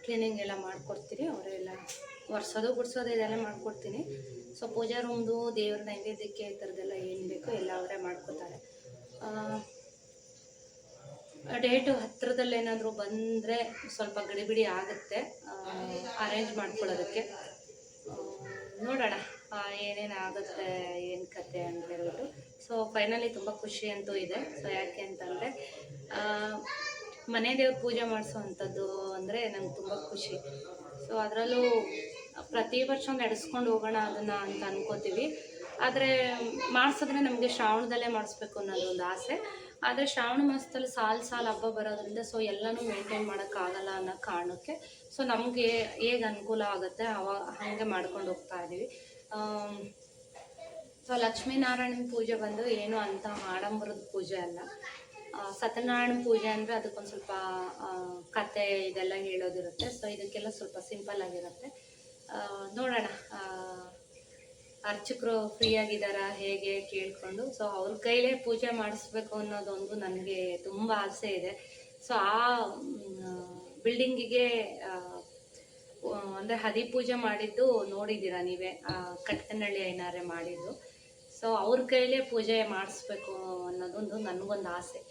ಕ್ಲೀನಿಂಗ್ ಎಲ್ಲ ಮಾಡಿಕೊಡ್ತೀನಿ. ಅವರೆಲ್ಲ ಒರೆಸೋದು ಗುಡಿಸೋದು ಇದೆಲ್ಲ ಮಾಡಿಕೊಡ್ತೀನಿ. ಸೊ ಪೂಜಾ ರೂಮ್ದು ದೇವ್ರ ನೈವೇದ್ಯಕ್ಕೆ ಈ ಥರದ್ದೆಲ್ಲ ಏನು ಬೇಕೋ ಎಲ್ಲ ಅವರೇ ಮಾಡ್ಕೋತಾರೆ. ಡೇಟು ಹತ್ತಿರದಲ್ಲಿ ಏನಾದರೂ ಬಂದರೆ ಸ್ವಲ್ಪ ಗಡಿಬಿಡಿ ಆಗುತ್ತೆ ಅರೇಂಜ್ ಮಾಡ್ಕೊಳ್ಳೋದಕ್ಕೆ. ನೋಡೋಣ ಏನೇನು ಆಗುತ್ತೆ, ಏನು ಕತೆ ಅಂತ ಹೇಳ್ಬಿಟ್ಟು. ಸೊ ಫೈನಲಿ ತುಂಬ ಖುಷಿ ಅಂತೂ ಇದೆ. ಸೊ ಯಾಕೆ ಅಂತಂದರೆ ಮನೆ ದೇವ್ರ ಪೂಜೆ ಮಾಡಿಸೋವಂಥದ್ದು ಅಂದರೆ ನಂಗೆ ತುಂಬ ಖುಷಿ. ಸೊ ಅದರಲ್ಲೂ ಪ್ರತಿ ವರ್ಷ ನಡೆಸ್ಕೊಂಡು ಹೋಗೋಣ ಅದನ್ನು ಅಂತ ಅನ್ಕೋತೀವಿ. ಆದರೆ ಮಾಡಿಸಿದ್ರೆ ನಮಗೆ ಶ್ರಾವಣದಲ್ಲೇ ಮಾಡಿಸ್ಬೇಕು ಅನ್ನೋದೊಂದು ಆಸೆ. ಆದರೆ ಶ್ರಾವಣ ಮಾಸದಲ್ಲಿ ಸಾಲು ಹಬ್ಬ ಬರೋದ್ರಿಂದ ಸೊ ಎಲ್ಲನೂ ಮೇಂಟೈನ್ ಮಾಡೋಕ್ಕಾಗಲ್ಲ ಅನ್ನೋ ಕಾರಣಕ್ಕೆ ಸೊ ನಮಗೆ ಹೇಗೆ ಅನುಕೂಲ ಆಗುತ್ತೆ ಹಾಗೆ ಮಾಡ್ಕೊಂಡು ಹೋಗ್ತಾ ಇದ್ದೀವಿ. ಸೊ ಲಕ್ಷ್ಮೀನಾರಾಯಣನ ಪೂಜೆ ಬಂದು ಏನು ಅಂತ ಆಡಂಬರದ ಪೂಜೆ ಅಲ್ಲ. ಸತ್ಯನಾರಾಯಣ ಪೂಜೆ ಅಂದರೆ ಅದಕ್ಕೊಂದು ಸ್ವಲ್ಪ ಕತೆ ಇದೆಲ್ಲ ಹೇಳೋದಿರುತ್ತೆ. ಸೊ ಇದಕ್ಕೆಲ್ಲ ಸ್ವಲ್ಪ ಸಿಂಪಲ್ ಆಗಿರುತ್ತೆ. ನೋಡೋಣ ಅರ್ಚಕರು ಫ್ರೀಯಾಗಿದ್ದಾರಾ ಹೇಗೆ ಕೇಳಿಕೊಂಡು ಸೊ ಅವ್ರ ಕೈಲೇ ಪೂಜೆ ಮಾಡಿಸ್ಬೇಕು ಅನ್ನೋದೊಂದು ನನಗೆ ತುಂಬ ಆಸೆ ಇದೆ. ಸೊ ಆ ಬಿಲ್ಡಿಂಗಿಗೆ ಅಂದರೆ ಹದಿ ಪೂಜೆ ಮಾಡಿದ್ದು ನೋಡಿದ್ದೀರಾ ನೀವೇ, ಕಟ್ಟನಹಳ್ಳಿ ಐನಾರೆ ಮಾಡಿದ್ದು. ಸೊ ಅವ್ರ ಕೈಲೇ ಪೂಜೆ ಮಾಡಿಸ್ಬೇಕು ಅನ್ನೋದೊಂದು ನನಗೊಂದು ಆಸೆ.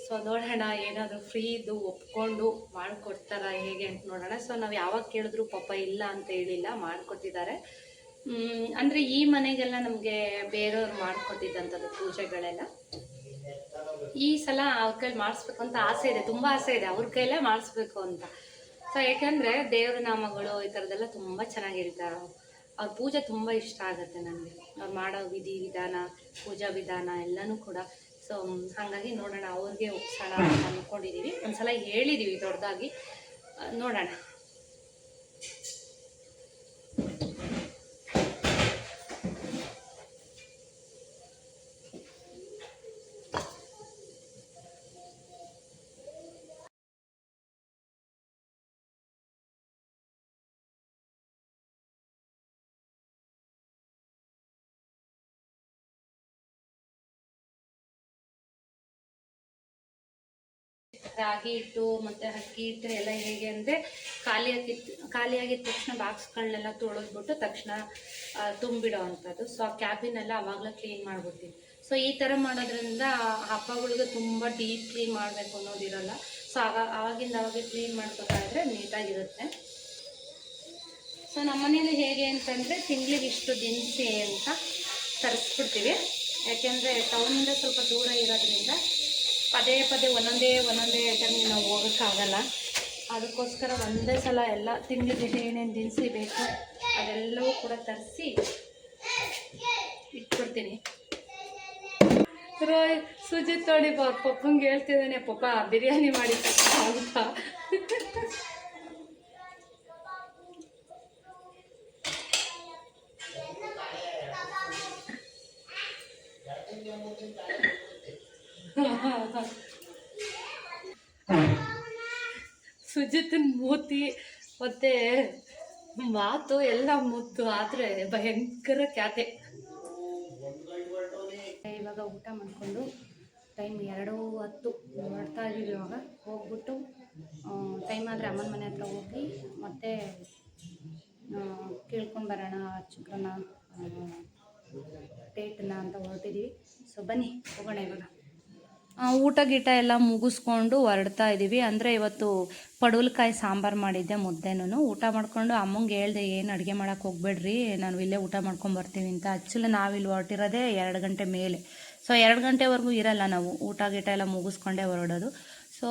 ಸೊ ನೋಡೋಣ ಏನಾದರೂ ಫ್ರೀ ಇದ್ದು ಒಪ್ಕೊಂಡು ಮಾಡಿಕೊಡ್ತಾರ ಹೇಗೆ ಅಂತ ನೋಡೋಣ. ಸೊ ನಾವು ಯಾವಾಗ ಕೇಳಿದ್ರು ಪಾಪ ಇಲ್ಲ ಅಂತ ಹೇಳಿಲ್ಲ, ಮಾಡಿಕೊಟ್ಟಿದ್ದಾರೆ. ಅಂದರೆ ಈ ಮನೆಗೆಲ್ಲ ನಮಗೆ ಬೇರೆಯವ್ರು ಮಾಡಿಕೊಟ್ಟಿದ್ದಂಥದ್ದು ಪೂಜೆಗಳೆಲ್ಲ. ಈ ಸಲ ಅವ್ರ ಕೈಲಿ ಮಾಡಿಸ್ಬೇಕು ಅಂತ ಆಸೆ ಇದೆ, ತುಂಬ ಆಸೆ ಇದೆ ಅವ್ರ ಕೈಲೇ ಮಾಡಿಸ್ಬೇಕು ಅಂತ. ಸೊ ಯಾಕೆಂದರೆ ದೇವ್ರ ನಾಮಗಳು ಈ ಥರದ್ದೆಲ್ಲ ತುಂಬ ಚೆನ್ನಾಗಿ ಹೇಳ್ತಾರೆ. ಅವ್ರ ಪೂಜೆ ತುಂಬ ಇಷ್ಟ ಆಗುತ್ತೆ ನನಗೆ, ಅವ್ರು ಮಾಡೋ ವಿಧಿ ವಿಧಾನ, ಪೂಜಾ ವಿಧಾನ ಎಲ್ಲನೂ ಕೂಡ. ಸೊ ಹಾಗಾಗಿ ನೋಡೋಣ ಅವ್ರಿಗೆ ಒಪ್ಸೋಣ ಅಂತ ಅಂದ್ಕೊಂಡಿದ್ದೀವಿ. ಒಂದ್ಸಲ ಹೇಳಿದ್ದೀವಿ ದೊಡ್ಡದಾಗಿ, ನೋಡೋಣ. ರಾಗಿ ಹಿಟ್ಟು ಮತ್ತು ಅಕ್ಕಿ ಹಿಟ್ಟು ಎಲ್ಲ ಹೇಗೆ ಅಂದರೆ ಖಾಲಿಯಾಗಿದ್ದ ತಕ್ಷಣ ಬಾಕ್ಸ್ಗಳನ್ನೆಲ್ಲ ತೊಳೆದ್ಬಿಟ್ಟು ತಕ್ಷಣ ತುಂಬಿಡೋ ಅಂಥದ್ದು. ಸೊ ಆ ಕ್ಯಾಬಿನೆಲ್ಲ ಆವಾಗಲೇ ಕ್ಲೀನ್ ಮಾಡಿಬಿಡ್ತೀನಿ. ಸೊ ಈ ಥರ ಮಾಡೋದ್ರಿಂದ ಹಬ್ಬಗಳಿಗೆ ತುಂಬ ಡೀಪ್ ಕ್ಲೀನ್ ಮಾಡಬೇಕು ಅನ್ನೋದಿರಲ್ಲ. ಸೊ ಆವಾಗಿಂದ ಅವಾಗೆ ಕ್ಲೀನ್ ಮಾಡ್ಕೊತಾ ಇದ್ರೆ ನೀಟಾಗಿರುತ್ತೆ. ಸೊ ನಮ್ಮನೇಲಿ ಹೇಗೆ ಅಂತಂದರೆ ತಿಂಗಳಿಗೆ ಇಷ್ಟು ದಿನಸಿ ಅಂತ ತರಿಸ್ಬಿಡ್ತೀವಿ. ಯಾಕೆಂದರೆ ಟೌನಿಂದ ಸ್ವಲ್ಪ ದೂರ ಇರೋದ್ರಿಂದ ಪದೇ ಒಂದೊಂದೇ ಟೈಮಿಗೆ ನಾವು ಹೋಗೋಕ್ಕಾಗಲ್ಲ. ಅದಕ್ಕೋಸ್ಕರ ಒಂದೇ ಸಲ ಎಲ್ಲ ತಿಂಗಳಿಗೆ ಏನೇನು ದಿನಸಿ ಬೇಕು ಅದೆಲ್ಲವೂ ಕೂಡ ತರಿಸಿ ಇಟ್ಬಿಡ್ತೀನಿ. ಸುಜಿತ್ ನೋಡಿ ಅವ್ರ ಪಪ್ಪಂಗೆ ಹೇಳ್ತಿದ್ದಾನೆ, ಪಪ್ಪ ಬಿರಿಯಾನಿ ಮಾಡಿ ಅಂತ. ಸುಜಿತನ ಮೂತಿ ಮತ್ತು ಮಾತು ಎಲ್ಲ ಮುದ್ದು, ಆದರೆ ಭಯಂಕರ ಖ್ಯಾತೆ. ಇವಾಗ ಊಟ ಮಾಡಿಕೊಂಡು ಟೈಮ್ 2:10 ಮಾಡ್ತಾ ಇದ್ದೀವಿ. ಇವಾಗ ಹೋಗ್ಬಿಟ್ಟು ಟೈಮ್ ಆದರೆ ಅಮ್ಮನ ಮನೆ ಹತ್ರ ಹೋಗಿ ಮತ್ತೆ ಕೇಳ್ಕೊಂಡು ಬರೋಣ ಅರ್ಚಕರನ್ನ, ಡೇಟನ್ನ ಅಂತ ಹೊರಟಿದ್ದೀವಿ. ಸೊ ಬನ್ನಿ ಹೋಗೋಣ ಇವಾಗ. ಊಟ ಗೀಟ ಎಲ್ಲ ಮುಗಿಸ್ಕೊಂಡು ಹೊರಡ್ತಾ ಇದ್ದೀವಿ. ಅಂದರೆ ಇವತ್ತು ಪಡವಲಕಾಯಿ ಸಾಂಬಾರು ಮಾಡಿದ್ದೆ, ಮುದ್ದೆನೂ. ಊಟ ಮಾಡ್ಕೊಂಡು ಅಮ್ಮಂಗೆ ಹೇಳ್ದೆ ಏನು ಅಡುಗೆ ಮಾಡೋಕ್ಕೆ ಹೋಗ್ಬೇಡ್ರಿ, ನಾನು ಇಲ್ಲೇ ಊಟ ಮಾಡ್ಕೊಂಬರ್ತೀವಿ ಅಂತ. ಆ್ಯಕ್ಚುಲಿ ನಾವಿಲ್ಲಿ ಹೊರಟಿರೋದೇ 2 ಗಂಟೆ ಮೇಲೆ. ಸೊ 2 ಗಂಟೆವರೆಗೂ ಇರಲ್ಲ ನಾವು, ಊಟ ಗೀಟ ಎಲ್ಲ ಮುಗಿಸ್ಕೊಂಡೇ ಹೊರಡೋದು. ಸೊ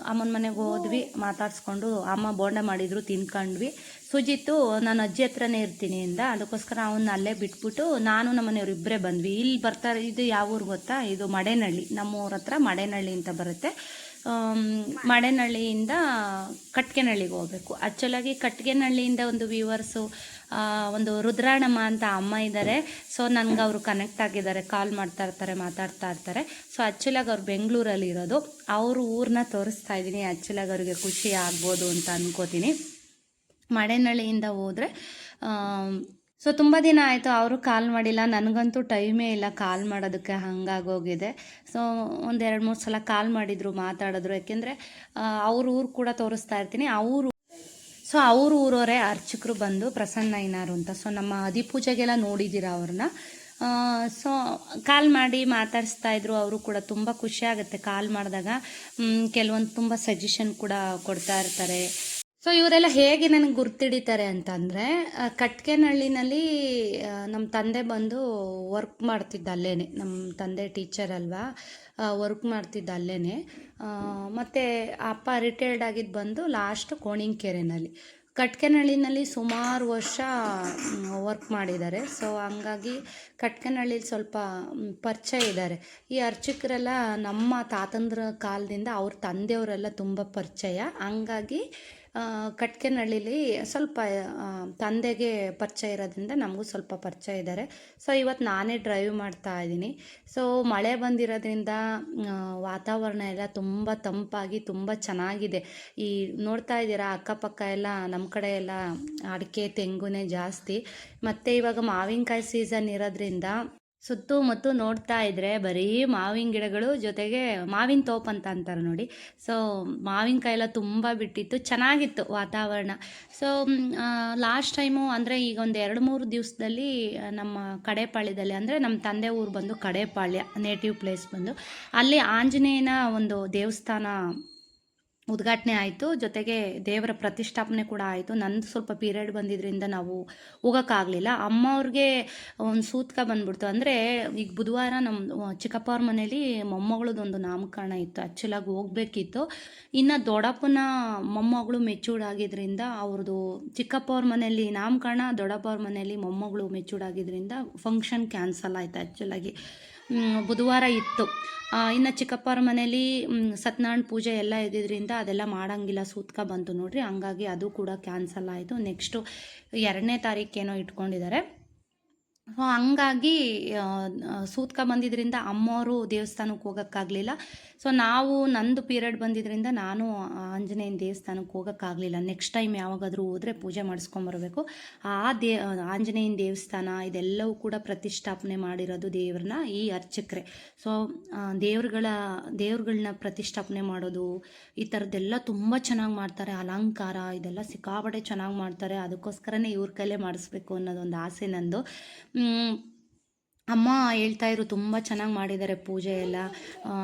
ಅಮ್ಮನ ಮನೆಗೆ ಹೋದ್ವಿ, ಮಾತಾಡಿಸ್ಕೊಂಡು ಅಮ್ಮ ಬೋಂಡ ಮಾಡಿದ್ರು, ತಿನ್ಕೊಂಡ್ವಿ. ಸುಜಿತ್ತು ನಾನು ಅಜ್ಜಿ ಹತ್ರನೇ ಇರ್ತೀನಿ ಅಂದ, ಅದಕ್ಕೋಸ್ಕರ ಅವನ್ನ ಅಲ್ಲೇ ಬಿಟ್ಬಿಟ್ಟು ನಾನು ನಮ್ಮ ಮನೆಯವ್ರು ಇಬ್ಬರೇ ಬಂದ್ವಿ. ಇಲ್ಲಿ ಬರ್ತಾರೆ. ಇದು ಯಾವ ಊರು ಗೊತ್ತಾ? ಇದು ಮಡೇನಹಳ್ಳಿ. ನಮ್ಮ ಊರ ಹತ್ರ ಮಡೇನಹಳ್ಳಿ ಅಂತ ಬರುತ್ತೆ. ಮಡೇನಹಳ್ಳಿಯಿಂದ ಕಟ್ಗೆನಹಳ್ಳಿಗೆ ಹೋಗ್ಬೇಕು. ಆ್ಯಕ್ಚುಲಾಗಿ ಕಟ್ಗೆನಹಳ್ಳಿಯಿಂದ ಒಂದು ವ್ಯೂವರ್ಸು ಒಂದು ರುದ್ರಾಣಮ್ಮ ಅಂತ ಅಮ್ಮ ಇದ್ದಾರೆ. ಸೊ ನನಗೆ ಅವರು ಕನೆಕ್ಟ್ ಆಗಿದ್ದಾರೆ, ಕಾಲ್ ಮಾಡ್ತಾ ಇರ್ತಾರೆ, ಮಾತಾಡ್ತಾ ಇರ್ತಾರೆ. ಸೊ ಆ್ಯಕ್ಚುಲಾಗಿ ಅವ್ರು ಬೆಂಗಳೂರಲ್ಲಿ ಇರೋದು. ಅವರು ಊರನ್ನ ತೋರಿಸ್ತಾ ಇದ್ದೀನಿ. ಆ್ಯಕ್ಚುಲಾಗಿ ಅವ್ರಿಗೆ ಖುಷಿ ಆಗ್ಬೋದು ಅಂತ ಅನ್ಕೋತೀನಿ. ಮಡೇನಹಳ್ಳಿಯಿಂದ ಹೋದರೆ ಸೊ ತುಂಬ ದಿನ ಆಯಿತು ಅವರು ಕಾಲ್ ಮಾಡಿಲ್ಲ, ನನಗಂತೂ ಟೈಮೇ ಇಲ್ಲ ಕಾಲ್ ಮಾಡೋದಕ್ಕೆ, ಹಾಗಾಗೋಗಿದೆ. ಸೊ ಒಂದು 2-3 ಸಲ ಕಾಲ್ ಮಾಡಿದರು, ಮಾತಾಡಿದ್ರು. ಯಾಕೆಂದರೆ ಅವ್ರ ಊರು ಕೂಡ ತೋರಿಸ್ತಾ ಇರ್ತೀನಿ. ಅವ್ರ ಊರವರೇ ಅರ್ಚಕರು ಬಂದು ಪ್ರಸನ್ನ ಐನಾರು ಅಂತ. ಸೊ ನಮ್ಮ ಅಧಿಪೂಜೆಗೆಲ್ಲ ನೋಡಿದ್ದೀರಾ ಅವ್ರನ್ನ. ಸೊ ಕಾಲ್ ಮಾಡಿ ಮಾತಾಡಿಸ್ತಾ ಇದ್ರು. ಅವರು ಕೂಡ ತುಂಬ ಖುಷಿ ಆಗುತ್ತೆ ಕಾಲ್ ಮಾಡಿದಾಗ. ಕೆಲವೊಂದು ತುಂಬ ಸಜೆಷನ್ ಕೂಡ ಕೊಡ್ತಾ ಇರ್ತಾರೆ. ಸೊ ಇವರೆಲ್ಲ ಹೇಗೆ ನನಗೆ ಗುರ್ತಿಡಿತಾರೆ ಅಂತಂದರೆ, ಕಟ್ಕೆನಹಳ್ಳಿನಲ್ಲಿ ನಮ್ಮ ತಂದೆ ಬಂದು ವರ್ಕ್ ಮಾಡ್ತಿದ್ದ ಅಲ್ಲೇ. ನಮ್ಮ ತಂದೆ ಟೀಚರ್ ಅಲ್ವಾ, ವರ್ಕ್ ಮಾಡ್ತಿದ್ದ ಅಲ್ಲೇ. ಮತ್ತು ಅಪ್ಪ ರಿಟೈರ್ಡ್ ಆಗಿದ್ದು ಬಂದು ಲಾಸ್ಟ್ ಕೋಣಿಂಕೆರೆನಲ್ಲಿ. ಕಟ್ಕೆನಹಳ್ಳಿನಲ್ಲಿ ಸುಮಾರು ವರ್ಷ ವರ್ಕ್ ಮಾಡಿದ್ದಾರೆ. ಸೊ ಹಂಗಾಗಿ ಕಟ್ಕೆನಹಳ್ಳಿಲಿ ಸ್ವಲ್ಪ ಪರಿಚಯ ಇದ್ದಾರೆ. ಈ ಅರ್ಚಕರೆಲ್ಲ ನಮ್ಮ ತಾತಂದ್ರ ಕಾಲದಿಂದ ಅವ್ರ ತಂದೆಯವರೆಲ್ಲ ತುಂಬ ಪರಿಚಯ. ಹಂಗಾಗಿ ಕಟ್ಕೆನಹಳ್ಳಿಲಿ ಸ್ವಲ್ಪ ತಂದೆಗೆ ಪರಿಚಯ ಇರೋದ್ರಿಂದ ನಮಗೂ ಸ್ವಲ್ಪ ಪರಿಚಯ ಇದ್ದಾರೆ. ಸೊ ಇವತ್ತು ನಾನೇ ಡ್ರೈವ್ ಮಾಡ್ತಾ ಇದ್ದೀನಿ. ಸೊ ಮಳೆ ಬಂದಿರೋದ್ರಿಂದ ವಾತಾವರಣ ಎಲ್ಲ ತುಂಬ ತಂಪಾಗಿ ತುಂಬ ಚೆನ್ನಾಗಿದೆ. ಈ ನೋಡ್ತಾ ಇದ್ದೀರಾ, ಅಕ್ಕಪಕ್ಕ ಎಲ್ಲ ನಮ್ಮ ಕಡೆ ಎಲ್ಲ ಅಡಿಕೆ ತೆಂಗುನೇ ಜಾಸ್ತಿ. ಮತ್ತು ಇವಾಗ ಮಾವಿನಕಾಯಿ ಸೀಸನ್ ಇರೋದ್ರಿಂದ ಸುತ್ತಮುತ್ತ ನೋಡ್ತಾ ಇದ್ದರೆ ಬರೀ ಮಾವಿನ ಗಿಡಗಳು, ಜೊತೆಗೆ ಮಾವಿನ ತೋಪ ಅಂತ ಅಂತಾರೆ ನೋಡಿ. ಸೊ ಮಾವಿನಕಾಯಿ ಎಲ್ಲ ತುಂಬ ಬಿಟ್ಟಿತ್ತು, ಚೆನ್ನಾಗಿತ್ತು ವಾತಾವರಣ. ಸೊ ಲಾಸ್ಟ್ ಟೈಮು ಅಂದರೆ ಈಗ ಒಂದು 2-3 ದಿವಸದಲ್ಲಿ ನಮ್ಮ ಕಡೇಪಾಳ್ಯದಲ್ಲಿ, ಅಂದರೆ ನಮ್ಮ ತಂದೆ ಊರು ಬಂದು ಕಡೇಪಾಳ್ಯ, ನೇಟಿವ್ ಪ್ಲೇಸ್ ಬಂದು, ಅಲ್ಲಿ ಆಂಜನೇಯನ ಒಂದು ದೇವಸ್ಥಾನ ಉದ್ಘಾಟನೆ ಆಯಿತು. ಜೊತೆಗೆ ದೇವರ ಪ್ರತಿಷ್ಠಾಪನೆ ಕೂಡ ಆಯಿತು. ನಂದು ಸ್ವಲ್ಪ ಪೀರಿಯಡ್ ಬಂದಿದ್ದರಿಂದ ನಾವು ಹೋಗೋಕ್ಕಾಗಲಿಲ್ಲ. ಅಮ್ಮ ಅವ್ರಿಗೆ ಒಂದು ಸೂತಕ ಬಂದ್ಬಿಡ್ತು. ಅಂದರೆ ಈಗ ಬುಧವಾರ ನಮ್ಮ ಚಿಕ್ಕಪ್ಪವ್ರ ಮನೇಲಿ ಮೊಮ್ಮಗಳದೊಂದು ನಾಮಕರಣ ಇತ್ತು. ಆ್ಯಕ್ಚುಲಾಗಿ ಹೋಗ್ಬೇಕಿತ್ತು. ಇನ್ನು ದೊಡ್ಡಪ್ಪನ ಮೊಮ್ಮಗಳು ಮೆಚೂರ್ಡ್ ಆಗಿದ್ದರಿಂದ ಅವ್ರದ್ದು ಚಿಕ್ಕಪ್ಪವ್ರ ಮನೇಲಿ ನಾಮಕರಣ, ದೊಡ್ಡಪ್ಪವ್ರ ಮನೇಲಿ ಮೊಮ್ಮಗಳು ಮೆಚೂರ್ಡ್ ಆಗಿದ್ದರಿಂದ ಫಂಕ್ಷನ್ ಕ್ಯಾನ್ಸಲ್ ಆಯಿತು. ಆ್ಯಕ್ಚುಲಾಗಿ ಬುಧವಾರ ಇತ್ತು. ಇನ್ನು ಚಿಕ್ಕಪ್ಪವ್ರ ಮನೇಲಿ ಸತ್ಯನಾರಾಯಣ ಪೂಜೆ ಎಲ್ಲ ಇದ್ದಿದ್ದರಿಂದ ಅದೆಲ್ಲ ಮಾಡೋಂಗಿಲ್ಲ, ಸೂತಕ ಬಂತು ನೋಡ್ರಿ. ಹಂಗಾಗಿ ಅದು ಕೂಡ ಕ್ಯಾನ್ಸಲ್ ಆಯಿತು. ನೆಕ್ಸ್ಟು 2ನೇ ತಾರೀಕೇನೋ ಇಟ್ಕೊಂಡಿದ್ದಾರೆ. ಹಂಗಾಗಿ ಸೂತಕ ಬಂದಿದ್ದರಿಂದ ಅಮ್ಮವರು ದೇವಸ್ಥಾನಕ್ಕೆ ಹೋಗೋಕ್ಕಾಗಲಿಲ್ಲ. ಸೊ ನಾವು ನಂದು ಪೀರಿಯಡ್ ಬಂದಿದ್ದರಿಂದ ನಾನು ಆಂಜನೇಯನ ದೇವಸ್ಥಾನಕ್ಕೆ ಹೋಗೋಕ್ಕಾಗಲಿಲ್ಲ. ನೆಕ್ಸ್ಟ್ ಟೈಮ್ ಯಾವಾಗಾದರೂ ಹೋದರೆ ಪೂಜೆ ಮಾಡಿಸ್ಕೊಂಬರ್ಬೇಕು. ಆಂಜನೇಯನ ದೇವಸ್ಥಾನ ಇದೆಲ್ಲವೂ ಕೂಡ ಪ್ರತಿಷ್ಠಾಪನೆ ಮಾಡಿರೋದು ದೇವ್ರನ್ನ ಈ ಅರ್ಚಕರೇ. ಸೊ ದೇವ್ರುಗಳನ್ನ ಪ್ರತಿಷ್ಠಾಪನೆ ಮಾಡೋದು, ಈ ಥರದ್ದೆಲ್ಲ ತುಂಬ ಚೆನ್ನಾಗಿ ಮಾಡ್ತಾರೆ. ಅಲಂಕಾರ ಇದೆಲ್ಲ ಸಿಕ್ಕಾಪಟ್ಟೆ ಚೆನ್ನಾಗಿ ಮಾಡ್ತಾರೆ. ಅದಕ್ಕೋಸ್ಕರನೇ ಇವ್ರ ಕೈಲೇ ಮಾಡಿಸ್ಬೇಕು ಅನ್ನೋದೊಂದು ಆಸೆ ನಂದು. ಅಮ್ಮ ಹೇಳ್ತಾಯಿದ್ರು ತುಂಬ ಚೆನ್ನಾಗಿ ಮಾಡಿದ್ದಾರೆ ಪೂಜೆ ಎಲ್ಲ.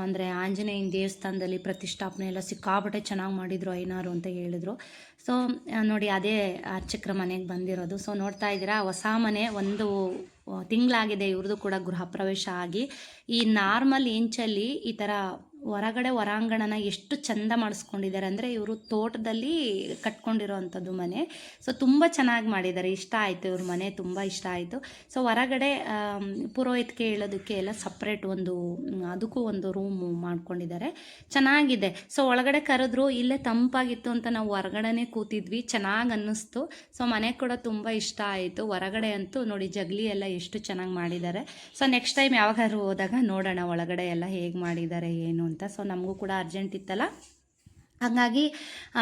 ಅಂದರೆ ಆಂಜನೇಯನ ದೇವಸ್ಥಾನದಲ್ಲಿ ಪ್ರತಿಷ್ಠಾಪನೆ ಎಲ್ಲ ಸಿಕ್ಕಾಪಟ್ಟೆ ಚೆನ್ನಾಗಿ ಮಾಡಿದರು ಐನಾರು ಅಂತ ಹೇಳಿದ್ರು. ಸೊ ನೋಡಿ, ಅದೇ ಅರ್ಚಕರ ಮನೆಗೆ ಬಂದಿರೋದು. ಸೊ ನೋಡ್ತಾ ಇದ್ದೀರಾ, ಹೊಸ ಮನೆ 1 ತಿಂಗಳಾಗಿದೆ ಇವ್ರದ್ದು ಕೂಡ ಗೃಹ ಪ್ರವೇಶ ಆಗಿ. ಈ ನಾರ್ಮಲ್ ಇಂಚಲ್ಲಿ ಈ ಥರ ಹೊರಗಡೆ ಹೊರಾಂಗಣನ ಎಷ್ಟು ಚಂದ ಮಾಡಿಸ್ಕೊಂಡಿದ್ದಾರೆ ಅಂದರೆ, ಇವರು ತೋಟದಲ್ಲಿ ಕಟ್ಕೊಂಡಿರೋ ಅಂಥದ್ದು ಮನೆ. ಸೊ ತುಂಬ ಚೆನ್ನಾಗಿ ಮಾಡಿದ್ದಾರೆ, ಇಷ್ಟ ಆಯಿತು. ಇವ್ರ ಮನೆ ತುಂಬ ಇಷ್ಟ ಆಯಿತು. ಸೊ ಹೊರಗಡೆ ಪುರೋಹಿತಿಗೆ ಹೇಳೋದಕ್ಕೆ ಎಲ್ಲ ಸಪ್ರೇಟ್ ಅದಕ್ಕೂ ಒಂದು ರೂಮು ಮಾಡ್ಕೊಂಡಿದ್ದಾರೆ, ಚೆನ್ನಾಗಿದೆ. ಸೊ ಒಳಗಡೆ ಕರೆದ್ರು, ಇಲ್ಲೇ ತಂಪಾಗಿತ್ತು ಅಂತ ನಾವು ಹೊರಗಡೆನೇ ಕೂತಿದ್ವಿ, ಚೆನ್ನಾಗಿ ಅನ್ನಿಸ್ತು. ಸೊ ಮನೆ ಕೂಡ ತುಂಬ ಇಷ್ಟ ಆಯಿತು. ಹೊರಗಡೆ ಅಂತೂ ನೋಡಿ, ಜಗಲಿ ಎಲ್ಲ ಎಷ್ಟು ಚೆನ್ನಾಗಿ ಮಾಡಿದ್ದಾರೆ. ಸೊ ನೆಕ್ಸ್ಟ್ ಟೈಮ್ ಯಾವಾಗಾದ್ರೂ ಹೋದಾಗ ನೋಡೋಣ ಒಳಗಡೆ ಎಲ್ಲ ಹೇಗೆ ಮಾಡಿದ್ದಾರೆ ಏನು ಅಂತ. ಸೊ ನಮಗೂ ಕೂಡ ಅರ್ಜೆಂಟ್ ಇತ್ತಲ್ಲ, ಹಾಗಾಗಿ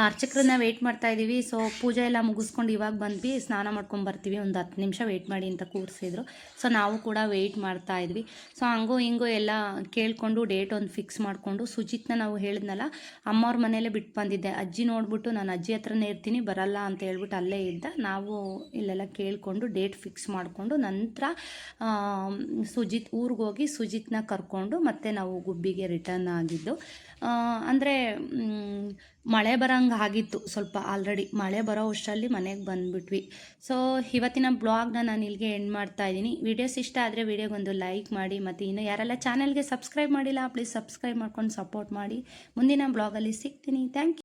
ಅರ್ಚಕರನ್ನ ವೆಯ್ಟ್ ಮಾಡ್ತಾ ಇದ್ದೀವಿ. ಸೊ ಪೂಜೆ ಎಲ್ಲ ಮುಗಿಸ್ಕೊಂಡು ಇವಾಗ ಬಂದ್ವಿ, ಸ್ನಾನ ಮಾಡ್ಕೊಂಡು ಬರ್ತೀವಿ, ಒಂದು 10 ನಿಮಿಷ ವೆಯ್ಟ್ ಮಾಡಿ ಅಂತ ಕೂರಿಸಿದ್ರು. ಸೊ ನಾವು ಕೂಡ ವೆಯ್ಟ್ ಮಾಡ್ತಾ ಇದ್ವಿ. ಸೊ ಹಂಗೂ ಹಿಂಗೂ ಎಲ್ಲ ಕೇಳಿಕೊಂಡು ಡೇಟ್ ಒಂದು ಫಿಕ್ಸ್ ಮಾಡಿಕೊಂಡು, ಸುಜಿತ್ನ ನಾವು ಹೇಳಿದ್ನಲ್ಲ, ಅಮ್ಮವ್ರ ಮನೆಯಲ್ಲೇ ಬಿಟ್ಟು ಬಂದಿದ್ದೆ. ಅಜ್ಜಿ ನೋಡ್ಬಿಟ್ಟು ನಾನು ಅಜ್ಜಿ ಹತ್ರನೇ ಇರ್ತೀನಿ, ಬರಲ್ಲ ಅಂತ ಹೇಳ್ಬಿಟ್ಟು ಅಲ್ಲೇ ಇದ್ದ. ನಾವು ಇಲ್ಲೆಲ್ಲ ಕೇಳಿಕೊಂಡು ಡೇಟ್ ಫಿಕ್ಸ್ ಮಾಡಿಕೊಂಡು ನಂತರ ಸುಜಿತ್ ಊರಿಗೆ ಹೋಗಿ ಸುಜಿತ್ನ ಕರ್ಕೊಂಡು ಮತ್ತೆ ನಾವು ಗುಬ್ಬಿಗೆ ರಿಟರ್ನ್ ಆಗಿದ್ದು. ಅಂದರೆ ಮಳೆ ಬರೋಂಗೆ ಆಗಿತ್ತು ಸ್ವಲ್ಪ, ಆಲ್ರೆಡಿ ಮಳೆ ಬರೋ ಅಷ್ಟರಲ್ಲಿ ಮನೆಗೆ ಬಂದುಬಿಟ್ವಿ. ಸೊ ಇವತ್ತಿನ ಬ್ಲಾಗ್ನ ನಾನು ಇಲ್ಲಿಗೆ ಎಂಡ್ ಮಾಡ್ತಾ ಇದ್ದೀನಿ. ವಿಡಿಯೋಸ್ ಇಷ್ಟ ಆದರೆ ವಿಡಿಯೋಗೊಂದು ಲೈಕ್ ಮಾಡಿ, ಮತ್ತು ಇನ್ನು ಯಾರೆಲ್ಲ ಚಾನಲ್ಗೆ ಸಬ್ಸ್ಕ್ರೈಬ್ ಮಾಡಿಲ್ಲ ಪ್ಲೀಸ್ ಸಬ್ಸ್ಕ್ರೈಬ್ ಮಾಡ್ಕೊಂಡು ಸಪೋರ್ಟ್ ಮಾಡಿ. ಮುಂದಿನ ಬ್ಲಾಗಲ್ಲಿ ಸಿಗ್ತೀನಿ. Thank you.